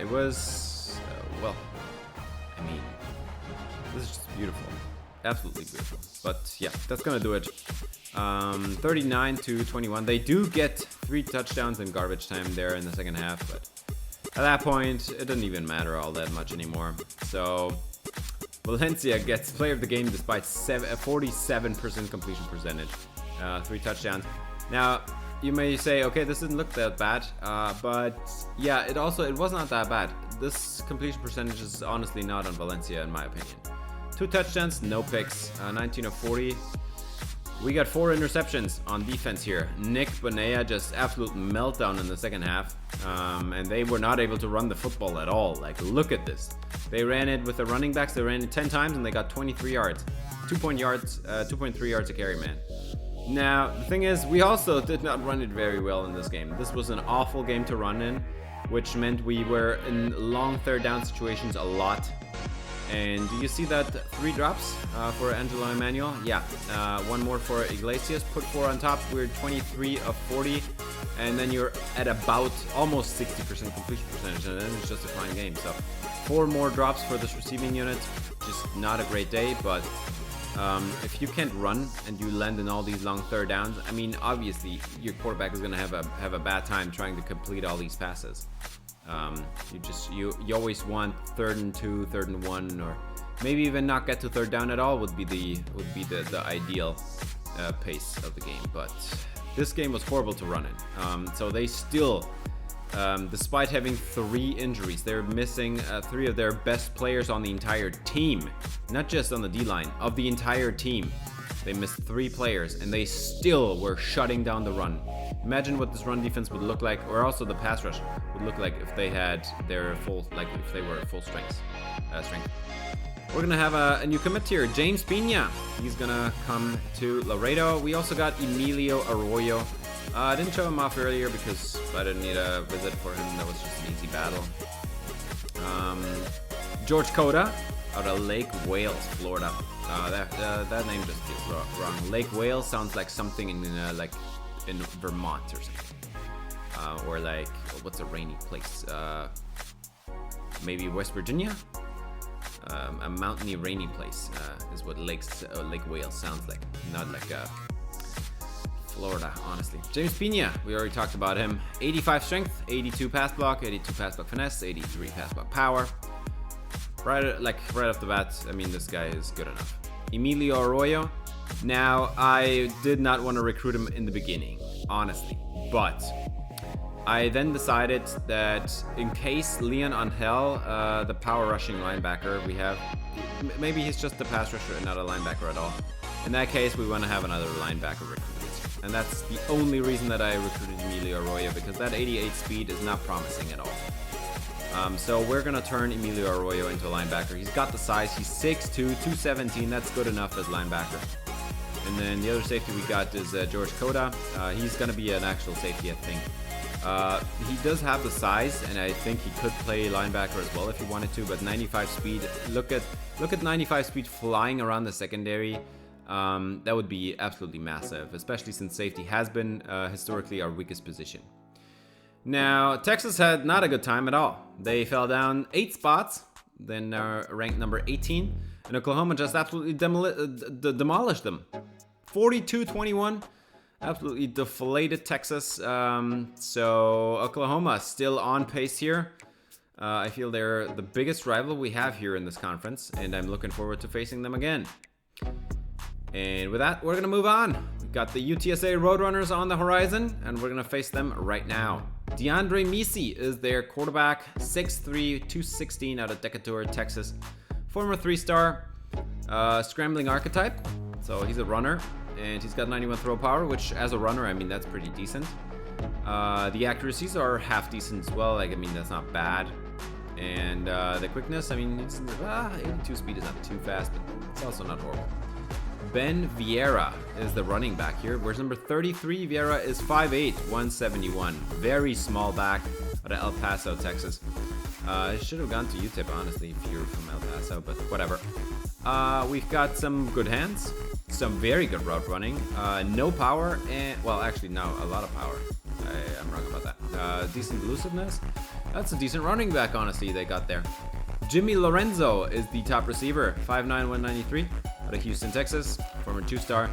It was, well, I mean, this is just beautiful. Absolutely beautiful. But yeah, that's gonna do it. 39 to 21. They do get 3 touchdowns in garbage time there in the second half, but at that point, it doesn't even matter all that much anymore. So, Valencia gets player of the game despite 47% completion percentage. 3 touchdowns. Now, you may say, okay, this didn't look that bad. But yeah, it was not that bad. This completion percentage is honestly not on Valencia, in my opinion. 2 touchdowns, no picks. 19 of 40. We got 4 interceptions on defense here. Nick Bonilla just absolute meltdown in the second half. And they were not able to run the football at all. Like, look at this. They ran it with the running backs. They ran it 10 times and they got 23 yards. 2.3 yards a carry, man. Now, the thing is, we also did not run it very well in this game. This was an awful game to run in, which meant we were in long third down situations a lot. And do you see that 3 drops for Angelo Emmanuel? Yeah, 1 more for Iglesias. Put 4 on top. We're 23 of 40. And then you're at about almost 60% completion percentage. And then it's just a fine game. So 4 more drops for this receiving unit. Just not a great day. But if you can't run and you land in all these long third downs, I mean, obviously your quarterback is going to have a bad time trying to complete all these passes. You always want 3rd and 2, 3rd and 1, or maybe even not get to 3rd down at all would be the ideal pace of the game. But this game was horrible to run in. So they still, despite having 3 injuries, they're missing 3 of their best players on the entire team, not just on the D-line, of the entire team. They missed 3 players, and they still were shutting down the run. Imagine what this run defense would look like, or also the pass rush would look like if they had their full, like if they were full strength. We're gonna have a new commit here, James Pena. He's gonna come to Laredo. We also got Emilio Arroyo. I didn't show him off earlier because I didn't need a visit for him. That was just an easy battle. George Coda out of Lake Wales, Florida. That name just feels wrong. Lake Wales sounds like something in Vermont or something, or like, what's a rainy place? Maybe West Virginia. A mountainy, rainy place is what Lake Wales sounds like. Not like Florida, honestly. James Pena, we already talked about him. 85 strength, 82 pass block, 82 pass block finesse, 83 pass block power. Right off the bat, I mean, this guy is good enough. Emilio Arroyo, Now, I did not want to recruit him in the beginning, honestly, but I then decided that in case Leon Angel, the power rushing linebacker we have, maybe he's just a pass rusher and not a linebacker at all. In that case, we want to have another linebacker recruited. And that's the only reason that I recruited Emilio Arroyo, because that 88 speed is not promising at all. So we're going to turn Emilio Arroyo into a linebacker. He's got the size. He's 6'2", 217. That's good enough as linebacker. And then the other safety we got is George Coda. He's going to be an actual safety, I think. He does have the size, and I think he could play linebacker as well if he wanted to, but 95 speed, look at 95 speed flying around the secondary. That would be absolutely massive, especially since safety has been historically our weakest position. Now, Texas had not a good time at all. They fell down 8 spots, then ranked number 18, and Oklahoma just absolutely demolished them. 42-21. Absolutely deflated Texas. So Oklahoma still on pace here. I feel they're the biggest rival we have here in this conference, and I'm looking forward to facing them again. And with that, we're going to move on. We've got the UTSA Roadrunners on the horizon, and we're going to face them right now. DeAndre Misc is their quarterback, 6'3", 216 out of Decatur, Texas. Former 3-star, scrambling archetype. So he's a runner. And he's got 91 throw power, which as a runner, I mean, that's pretty decent. The accuracies are half decent as well. Like, I mean, that's not bad. And the quickness, I mean, it's 82 speed is not too fast, but it's also not horrible. Ben Vieira is the running back here. Where's number 33? Vieira is 5'8", 171. Very small back out of El Paso, Texas. I should have gone to UTEP, honestly, if you're from El Paso, but whatever. We've got some good hands. Some very good route running, no power, and well, actually, no, a lot of power. I'm wrong about that. Decent elusiveness. That's a decent running back, honestly, they got there. Jimmy Lorenzo is the top receiver, 5'9", 193, out of Houston, Texas, former 2-star.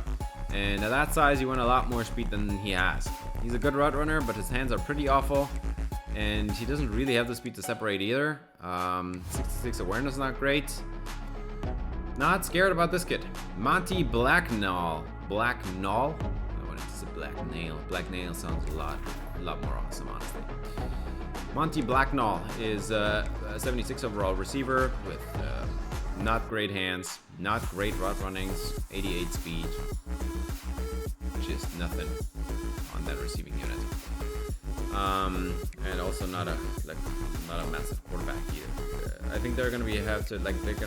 And at that size, you want a lot more speed than he has. He's a good route runner, but his hands are pretty awful, and he doesn't really have the speed to separate either. 66 awareness, not great. Not scared about this kid. Monty Blacknall. Blacknall? I wanted to say Black Nail. Black Nail sounds a lot more awesome, honestly. Monty Blacknall is a 76 overall receiver with not great hands, not great route runnings, 88 speed. Just nothing on that receiving unit. And also not a massive quarterback either. I think they're gonna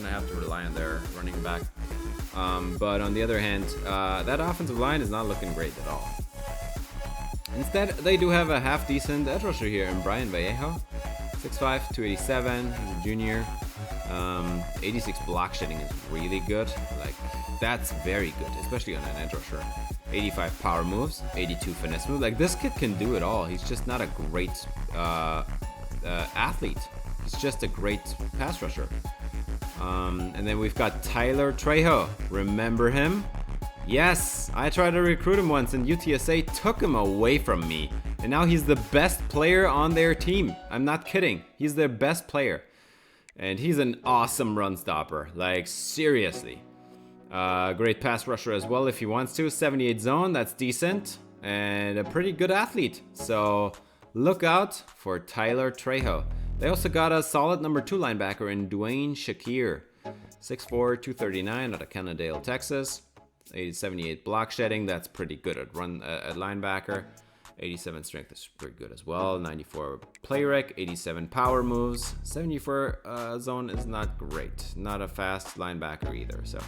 have to rely on their running back. But on the other hand, that offensive line is not looking great at all. Instead, they do have a half decent edge rusher here in Brian Vallejo, 6'5", 287. He's a junior. 86 block shedding is really good. Like, that's very good, especially on an edge rusher. 85 power moves, 82 finesse moves. Like, this kid can do it all. He's just not a great athlete. He's just a great pass rusher. And then we've got Tyler Trejo. Remember him? Yes, I tried to recruit him once and UTSA took him away from me. And now he's the best player on their team. I'm not kidding. He's their best player. And he's an awesome run stopper. Like, seriously. Great pass rusher as well if he wants to. 78 zone, that's decent. And a pretty good athlete. So look out for Tyler Trejo. They also got a solid number 2 linebacker in Dwayne Shakir. 6'4", 239 out of Kennedale, Texas. 78 block shedding, that's pretty good at linebacker. 87 strength is pretty good as well. 94 play rec, 87 power moves. 74 zone is not great. Not a fast linebacker either. So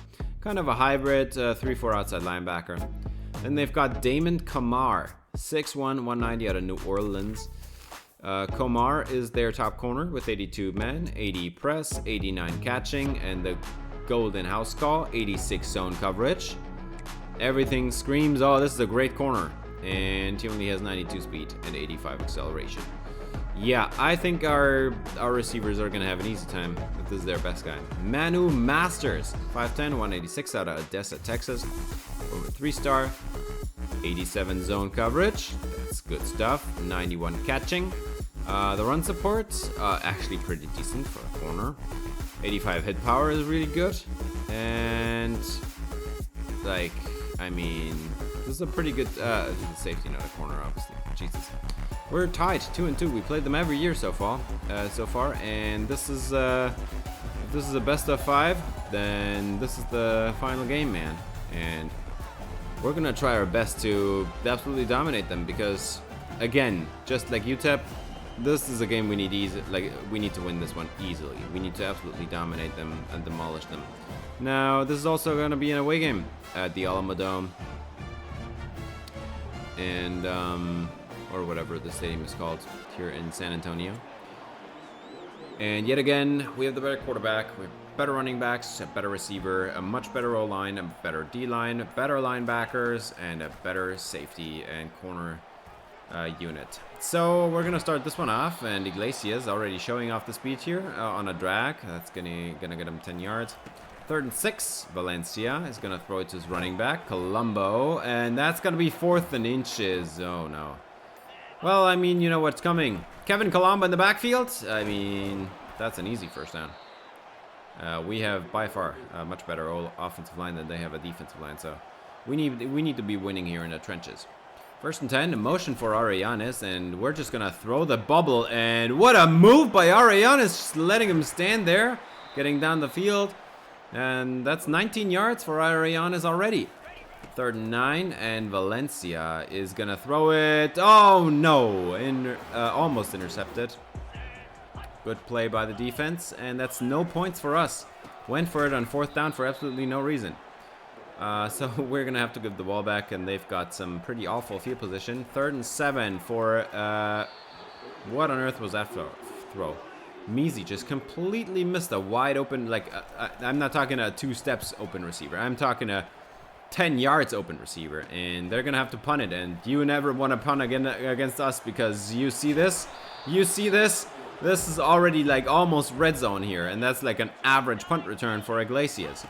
kind of a hybrid 3-4 outside linebacker. Then they've got Damon Kamar, 6'1", 190 out of New Orleans. Komar is their top corner with 82 men, 80 press, 89 catching, and the golden house call, 86 zone coverage. Everything screams, oh, this is a great corner. And he only has 92 speed and 85 acceleration. Yeah, I think our receivers are going to have an easy time if this is their best guy. Manu Masters, 5'10", 186 out of Odessa, Texas. Over 3-star, 87 zone coverage. That's good stuff. 91 catching. The run support, actually pretty decent for a corner. 85 hit power is really good. And Like, I mean, this is a pretty good safety net, a corner, obviously. Jesus. We're tied 2-2. We played them every year so far, and this is if this is a best of 5, then this is the final game, man. And we're gonna try our best to absolutely dominate them because, again, just like UTEP, this is a game we need we need to win this one easily. We need to absolutely dominate them and demolish them. Now, this is also gonna be an away game at the Alamo Dome, and or whatever the stadium is called here in San Antonio. And yet again, we have the better quarterback, we have better running backs, a better receiver, a much better O-line, a better D-line, better linebackers, and a better safety and corner unit. So we're gonna start this one off, and Iglesias already showing off the speed here on a drag. That's gonna get him 10 yards. 3rd and 6. Valencia is gonna throw it to his running back, Colombo, and that's gonna be 4th and inches. Oh no. Well, I mean, you know what's coming. Kevin Colombo in the backfield. I mean, that's an easy first down. We have by far a much better offensive line than they have a defensive line, so we need to be winning here in the trenches. 1st and 10, motion for Arianes, and we're just gonna throw the bubble. And what a move by Arianes, letting him stand there, getting down the field, and that's 19 yards for Arianes already. 3rd and 9, and Valencia is gonna throw it. Oh no! Almost intercepted. Good play by the defense, and that's no points for us. Went for it on 4th down for absolutely no reason. So we're gonna have to give the ball back, and they've got some pretty awful field position. 3rd and 7 for what on earth was that throw? Misc just completely missed a wide open. Like I'm not talking a 2 steps open receiver. I'm talking a 10 yards open receiver, and they're gonna have to punt it. And you never want to punt again against us, because you see this. This is already like almost red zone here, and that's like an average punt return for Iglesias.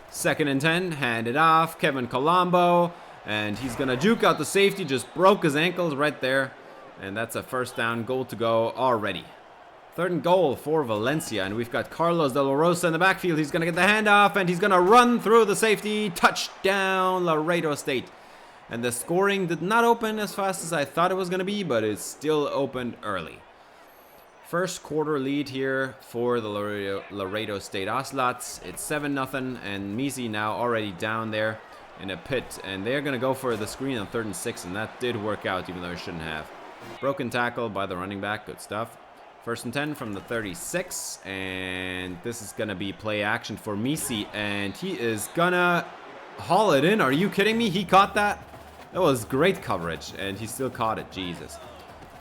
2nd and 10, hand it off, Kevin Colombo, and he's gonna juke out the safety, just broke his ankles right there, and that's a 1st down, goal to go already. 3rd and goal for Valencia, and we've got Carlos De La Rosa in the backfield. He's gonna get the handoff, and he's gonna run through the safety. Touchdown, Laredo State. And the scoring did not open as fast as I thought it was gonna be, but it still opened early. 1st quarter lead here for the Laredo State Ocelots. It's 7-0, and Misc now already down there in a pit, and they're gonna go for the screen on 3rd and 6, and that did work out, even though it shouldn't have. Broken tackle by the running back, good stuff. 1st and 10 from the 36, and this is gonna be play action for Misc, and he is gonna haul it in. Are you kidding me? He caught that? That was great coverage, and he still caught it. Jesus.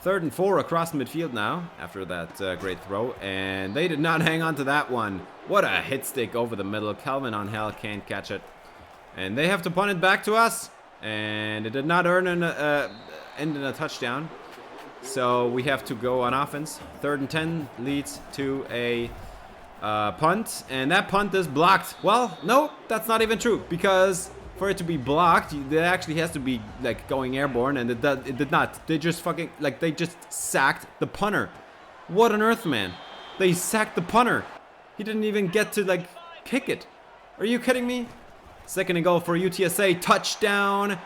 3rd and 4 across midfield now after that great throw, and they did not hang on to that one. What a hit stick over the middle. Calvin Angel can't catch it, and they have to punt it back to us, and it did not end in a touchdown. So we have to go on offense. 3rd and 10 leads to a punt, and that punt is blocked. Well, no, that's not even true, because for it to be blocked, it actually has to be like going airborne, and it did not. They just they just sacked the punter. What on earth, man? They sacked the punter. He didn't even get to like kick it. Are you kidding me? 2nd and goal for UTSA, touchdown.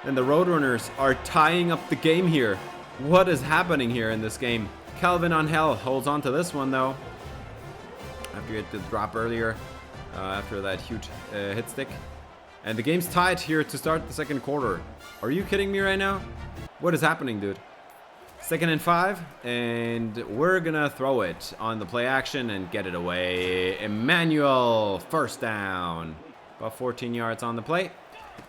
And the Roadrunners are tying up the game here. What is happening here in this game? Calvin Angel holds on to this one though, after it did drop earlier, after that huge hit stick. And the game's tied here to start the 2nd quarter. Are you kidding me right now? What is happening, dude? 2nd and 5, and we're gonna throw it on the play action and get it away. Emmanuel, 1st down. About 14 yards on the play.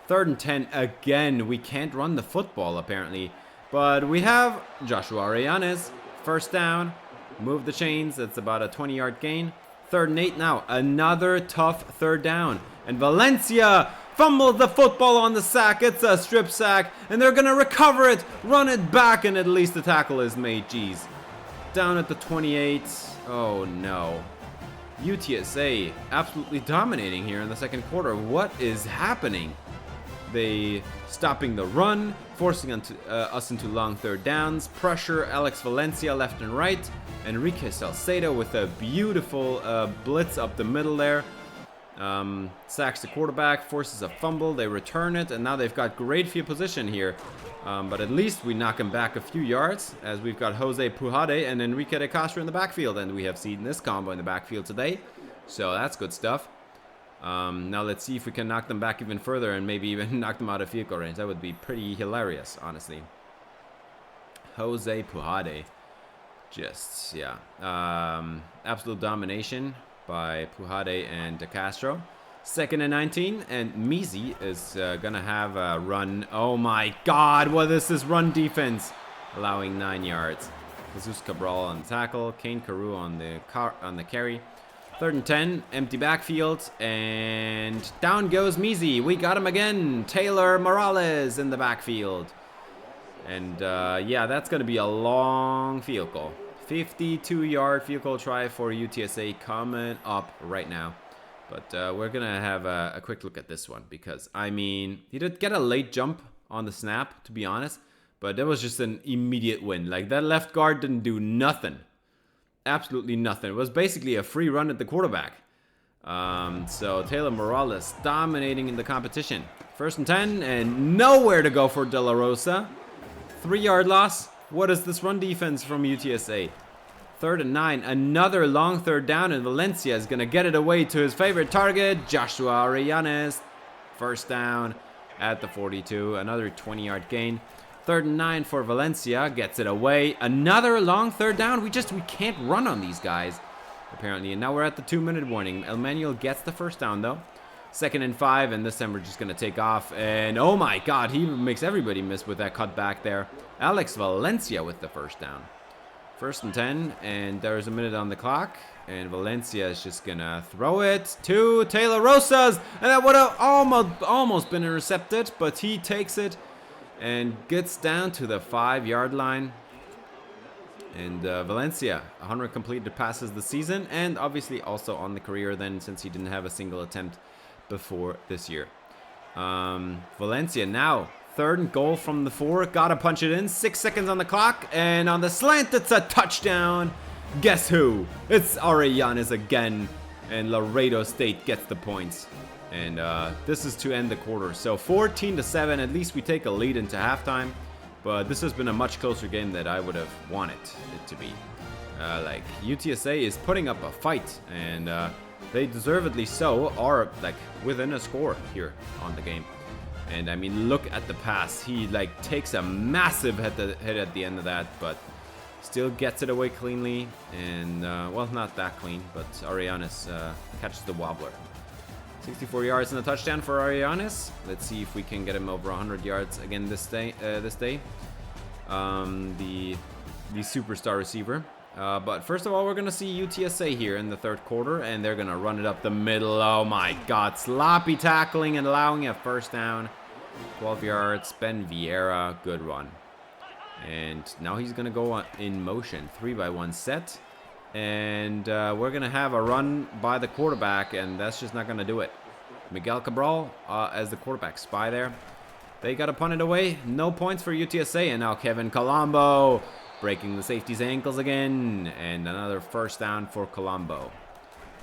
3rd and 10 again. We can't run the football apparently. But we have Joshua Arianes, 1st down, move the chains, that's about a 20-yard gain. 3rd and 8 now, another tough 3rd down. And Valencia fumbled the football on the sack, it's a strip sack, and they're gonna recover it, run it back, and at least the tackle is made, jeez. Down at the 28, oh no. UTSA absolutely dominating here in the 2nd quarter, what is happening? They stopping the run, forcing us into long 3rd downs, pressure Alex Valencia left and right, Enrique Salcedo with a beautiful blitz up the middle there. Sacks the quarterback, forces a fumble, they return it, and now they've got great field position here. But at least we knock him back a few yards, as we've got Jose Pujade and Enrique de Castro in the backfield, and we have seen this combo in the backfield today. So that's good stuff. Now let's see if we can knock them back even further and maybe even knock them out of field goal range. That would be pretty hilarious, honestly. Jose Pujade. Just, yeah. Absolute domination by Pujade and De Castro. 2nd and 19, and Misc is gonna have a run. Oh my God, what is this run defense? Allowing 9 yards. Jesus Cabral on the tackle, Kane Carew on the carry. 3rd and 10, empty backfield, and down goes Misc. We got him again. Taylor Morales in the backfield. And yeah, that's gonna be a long field goal. 52-yard field goal try for UTSA coming up right now. But we're going to have a quick look at this one because, I mean, he did get a late jump on the snap, to be honest. But that was just an immediate win. Like, that left guard didn't do nothing. Absolutely nothing. It was basically a free run at the quarterback. So Taylor Morales dominating in the competition. 1st and 10 and nowhere to go for De La Rosa. 3-yard loss. What is this run defense from UTSA? 3rd and 9, another long 3rd down, and Valencia is going to get it away to his favorite target, Joshua Arellanes. 1st down at the 42, another 20-yard gain. 3rd and 9 for Valencia, gets it away. Another long 3rd down. We can't run on these guys, apparently. And now we're at the 2-minute warning. Emmanuel gets the 1st down, though. 2nd and 5, and this time we're just going to take off. And oh my God, he makes everybody miss with that cut back there. Alex Valencia with the 1st down. 1st and 10, and there's a minute on the clock, and Valencia is just gonna throw it to Taylor Rosas, and that would have almost been intercepted, but he takes it and gets down to the 5-yard line. And Valencia, 100 completed passes this season, and obviously also on the career then, since he didn't have a single attempt before this year. Valencia now 3rd and goal from the 4. Gotta punch it in. 6 seconds on the clock. And on the slant, it's a touchdown. Guess who? It's Arellanes again. And Laredo State gets the points. And this is to end the quarter. So 14-7. At least we take a lead into halftime. But this has been a much closer game than I would have wanted it to be. Like, UTSA is putting up a fight. And they deservedly so are, like, within a score here on the game. And I mean, look at the pass. He like takes a massive hit at the end of that, but still gets it away cleanly. And well, not that clean, but Arellanes catches the wobbler. 64 yards and a touchdown for Arellanes. Let's see if we can get him over 100 yards again this day. The superstar receiver. But first of all, we're gonna see UTSA here in the 3rd quarter, and they're gonna run it up the middle. Oh my God, sloppy tackling and allowing a 1st down. 12 yards, Ben Vieira, good run. And now he's gonna go in motion, 3-by-1 set. And we're gonna have a run by the quarterback, and that's just not gonna do it. Miguel Cabral as the quarterback spy there. They gotta punt it away, no points for UTSA, and now Kevin Colombo breaking the safety's ankles again, and another 1st down for Colombo.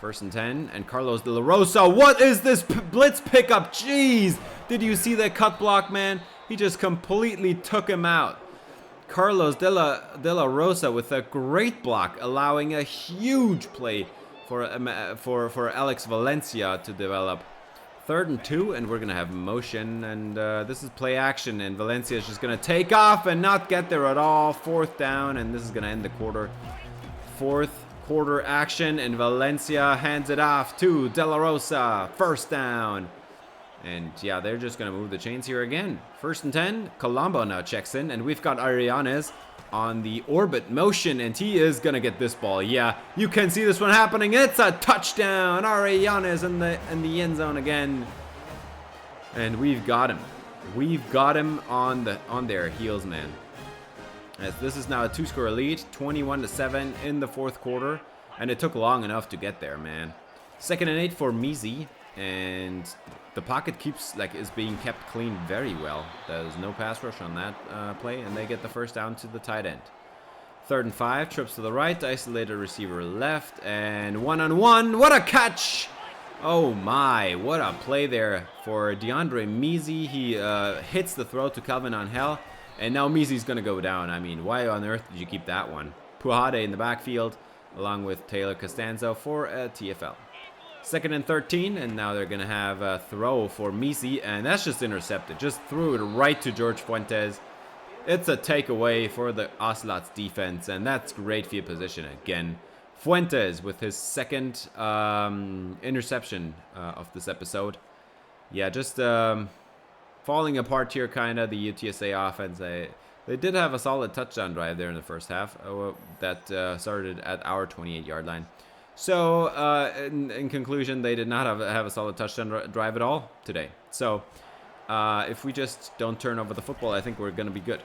1st and 10, and Carlos De La Rosa. What is this blitz pickup? Jeez, did you see that cut block, man? He just completely took him out. Carlos De La Rosa with a great block, allowing a huge play for Alex Valencia to develop. 3rd and 2, and we're gonna have motion, and this is play action, and Valencia is just gonna take off and not get there at all. 4th down, and this is gonna end the quarter. 4th quarter action, and Valencia hands it off to De La Rosa. 1st down, and yeah, they're just gonna move the chains here again. 1st and 10. Colombo now checks in, and we've got Arellanes on the orbit motion, and he is gonna get this ball. Yeah, you can see this one happening. It's a touchdown. Arellanes in the end zone again, and we've got him. We've got him on their heels, man. As this is now a 2-score lead, 21-7 in the 4th quarter, and it took long enough to get there, man. 2nd and 8 for Misc, and the pocket is being kept clean very well. There's no pass rush on that play, and they get the 1st down to the tight end. 3rd and 5, trips to the right, isolated receiver left, and 1-on-1. What a catch! Oh my, what a play there for DeAndre Misc. He hits the throw to Calvin Angel, and now Misc's going to go down. I mean, why on earth did you keep that one? Puhade in the backfield, along with Taylor Costanzo for a TFL. 2nd and 13, and now they're going to have a throw for Misc, and that's just intercepted. Just threw it right to George Fuentes. It's a takeaway for the Ocelots defense, and that's great field position again. Fuentes with his 2nd interception of this episode. Yeah, just falling apart here, kind of, the UTSA offense. They did have a solid touchdown drive there in the first half that started at our 28-yard line. So, in conclusion, they did not have a solid touchdown drive at all today. So, if we just don't turn over the football, I think we're going to be good.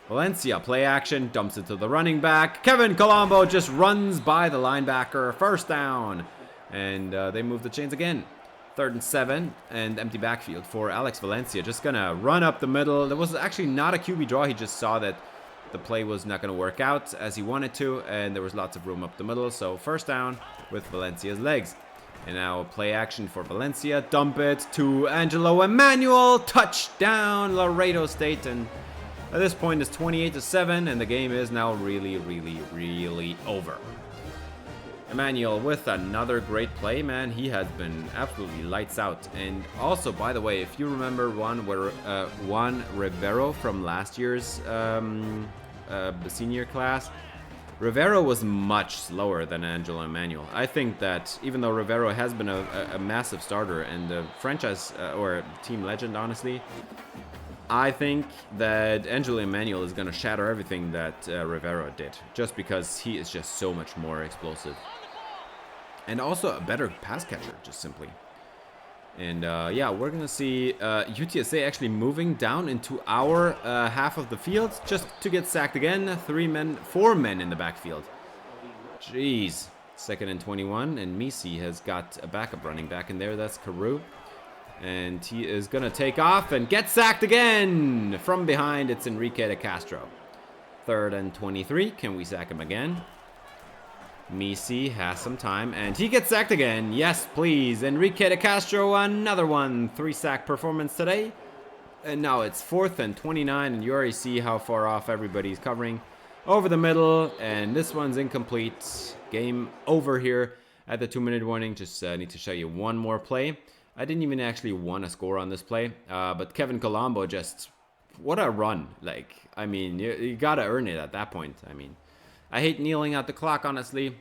Valencia, play action, dumps it to the running back. Kevin Colombo just runs by the linebacker. 1st down. And they move the chains again. 3rd and 7, and empty backfield for Alex Valencia. Just going to run up the middle. There was actually not a QB draw. He just saw that the play was not going to work out as he wanted to, and there was lots of room up the middle. So 1st down with Valencia's legs. And now play action for Valencia. Dump it to Angelo Emmanuel. Touchdown, Laredo State. And at this point, it's 28-7, and the game is now really, really, really over. Emmanuel with another great play, man. He has been absolutely lights out. And also, by the way, if you remember Juan Rivero from last year's senior class, Rivero was much slower than Angelo Emmanuel. I think that even though Rivero has been a massive starter and a franchise or team legend, honestly, I think that Angelo Emmanuel is going to shatter everything that Rivero did, just because he is just so much more explosive. And also a better pass catcher, just simply. And yeah, we're going to see UTSA actually moving down into our half of the field just to get sacked again. 4 men in the backfield. Jeez. 2nd and 21, and Misc has got a backup running back in there. That's Carew. And he is going to take off and get sacked again. From behind, it's Enrique de Castro. 3rd and 23. Can we sack him again? Misc has some time, and he gets sacked again. Yes, please. Enrique de Castro, another one. 3-sack performance today. And now it's 4th and 29, and you already see how far off everybody's covering. Over the middle, and this one's incomplete. Game over here at the 2-minute warning. Just need to show you one more play. I didn't even actually want to score on this play, but Kevin Colombo just, what a run. Like, I mean, you got to earn it at that point. I mean, I hate kneeling at the clock, honestly.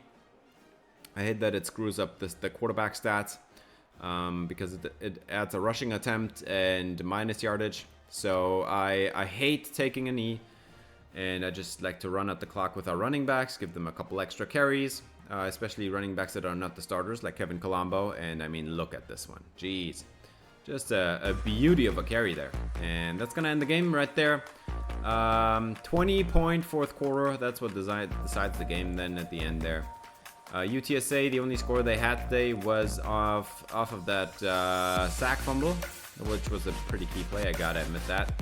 I hate that it screws up the quarterback stats because it adds a rushing attempt and minus yardage. So I hate taking a knee, and I just like to run at the clock with our running backs, give them a couple extra carries. Especially running backs that are not the starters, like Kevin Colombo. And I mean, look at this one. Jeez. Just a beauty of a carry there. And that's going to end the game right there. 20-point 4th quarter. That's what decides the game then at the end there. UTSA, the only score they had today was off of that sack fumble, which was a pretty key play. I got to admit that.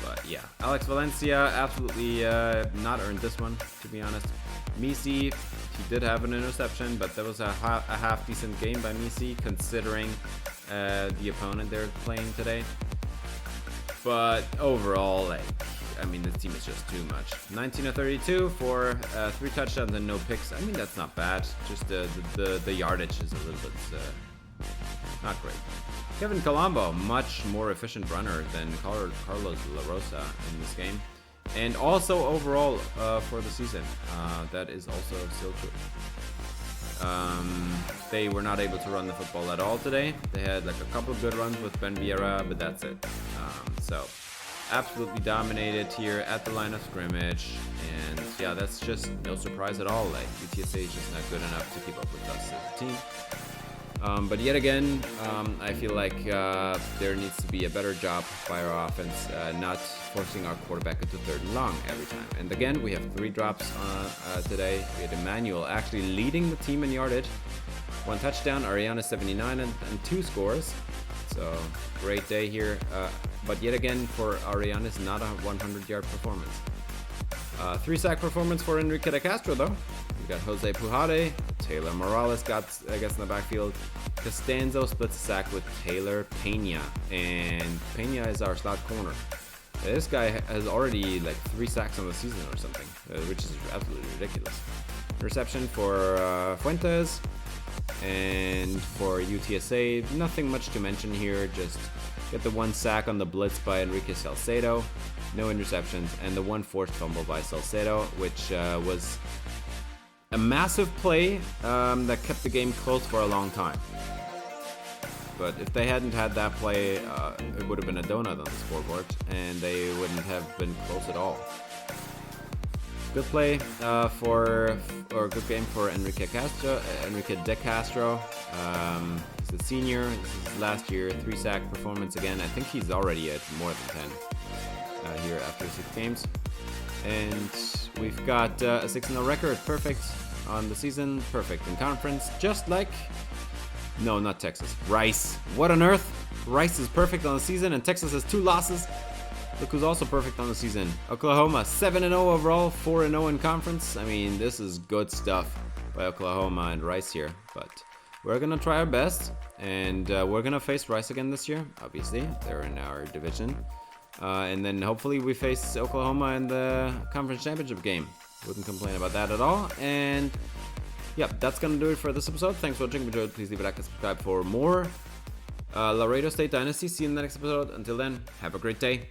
But yeah, Alex Valencia absolutely not earned this one, to be honest. Misc, he did have an interception, but that was a half decent game by Misc considering the opponent they're playing today. But overall, like, I mean, this team is just too much. 19-32 for 3 touchdowns and no picks. I mean, that's not bad. Just the yardage is a little bit not great. Kevin Colombo, much more efficient runner than Carlos La Rosa in this game. And also overall for the season, that is also still true. They were not able to run the football at all today. They had like a couple of good runs with Ben Vieira, but that's it. So absolutely dominated here at the line of scrimmage. And yeah, that's just no surprise at all. Like, UTSA is just not good enough to keep up with us as a team. But yet again, I feel like there needs to be a better job by our offense, not forcing our quarterback into 3rd and long every time. And again, we have 3 drops today. We had Emmanuel actually leading the team in yardage. 1 touchdown, Ariana 79 and 2 scores. So great day here. But yet again, for Ariana, it's not a 100-yard performance. 3-sack performance for Enrique de Castro, though. We got Jose Pujade, Taylor Morales gets in the backfield. Costanzo splits a sack with Taylor Pena, and Pena is our slot corner. This guy has already like 3 sacks on the season or something, which is absolutely ridiculous. Reception for Fuentes, and for UTSA, nothing much to mention here. Just get the 1 sack on the blitz by Enrique Salcedo, no interceptions, and the 1 forced fumble by Salcedo, which was a massive play that kept the game close for a long time. But if they hadn't had that play, it would have been a donut on the scoreboard, and they wouldn't have been close at all. Good play good game for Enrique De Castro. He's a senior. This is his last year, 3 sack performance again. I think he's already at more than 10 here after 6 games. And we've got a 6-0 record, perfect on the season, perfect in conference, just like, no, not Texas, Rice. What on earth? Rice is perfect on the season, and Texas has 2 losses. Look who's also perfect on the season. Oklahoma, 7-0 overall, 4-0 in conference. I mean, this is good stuff by Oklahoma and Rice here, but we're gonna try our best, and we're gonna face Rice again this year. Obviously, they're in our division. And then hopefully we face Oklahoma in the conference championship game. Wouldn't complain about that at all. And yep, that's gonna do it for this episode. Thanks for watching. If you enjoyed, please leave a like and subscribe for more Laredo State Dynasty. See you in the next episode. Until then, have a great day.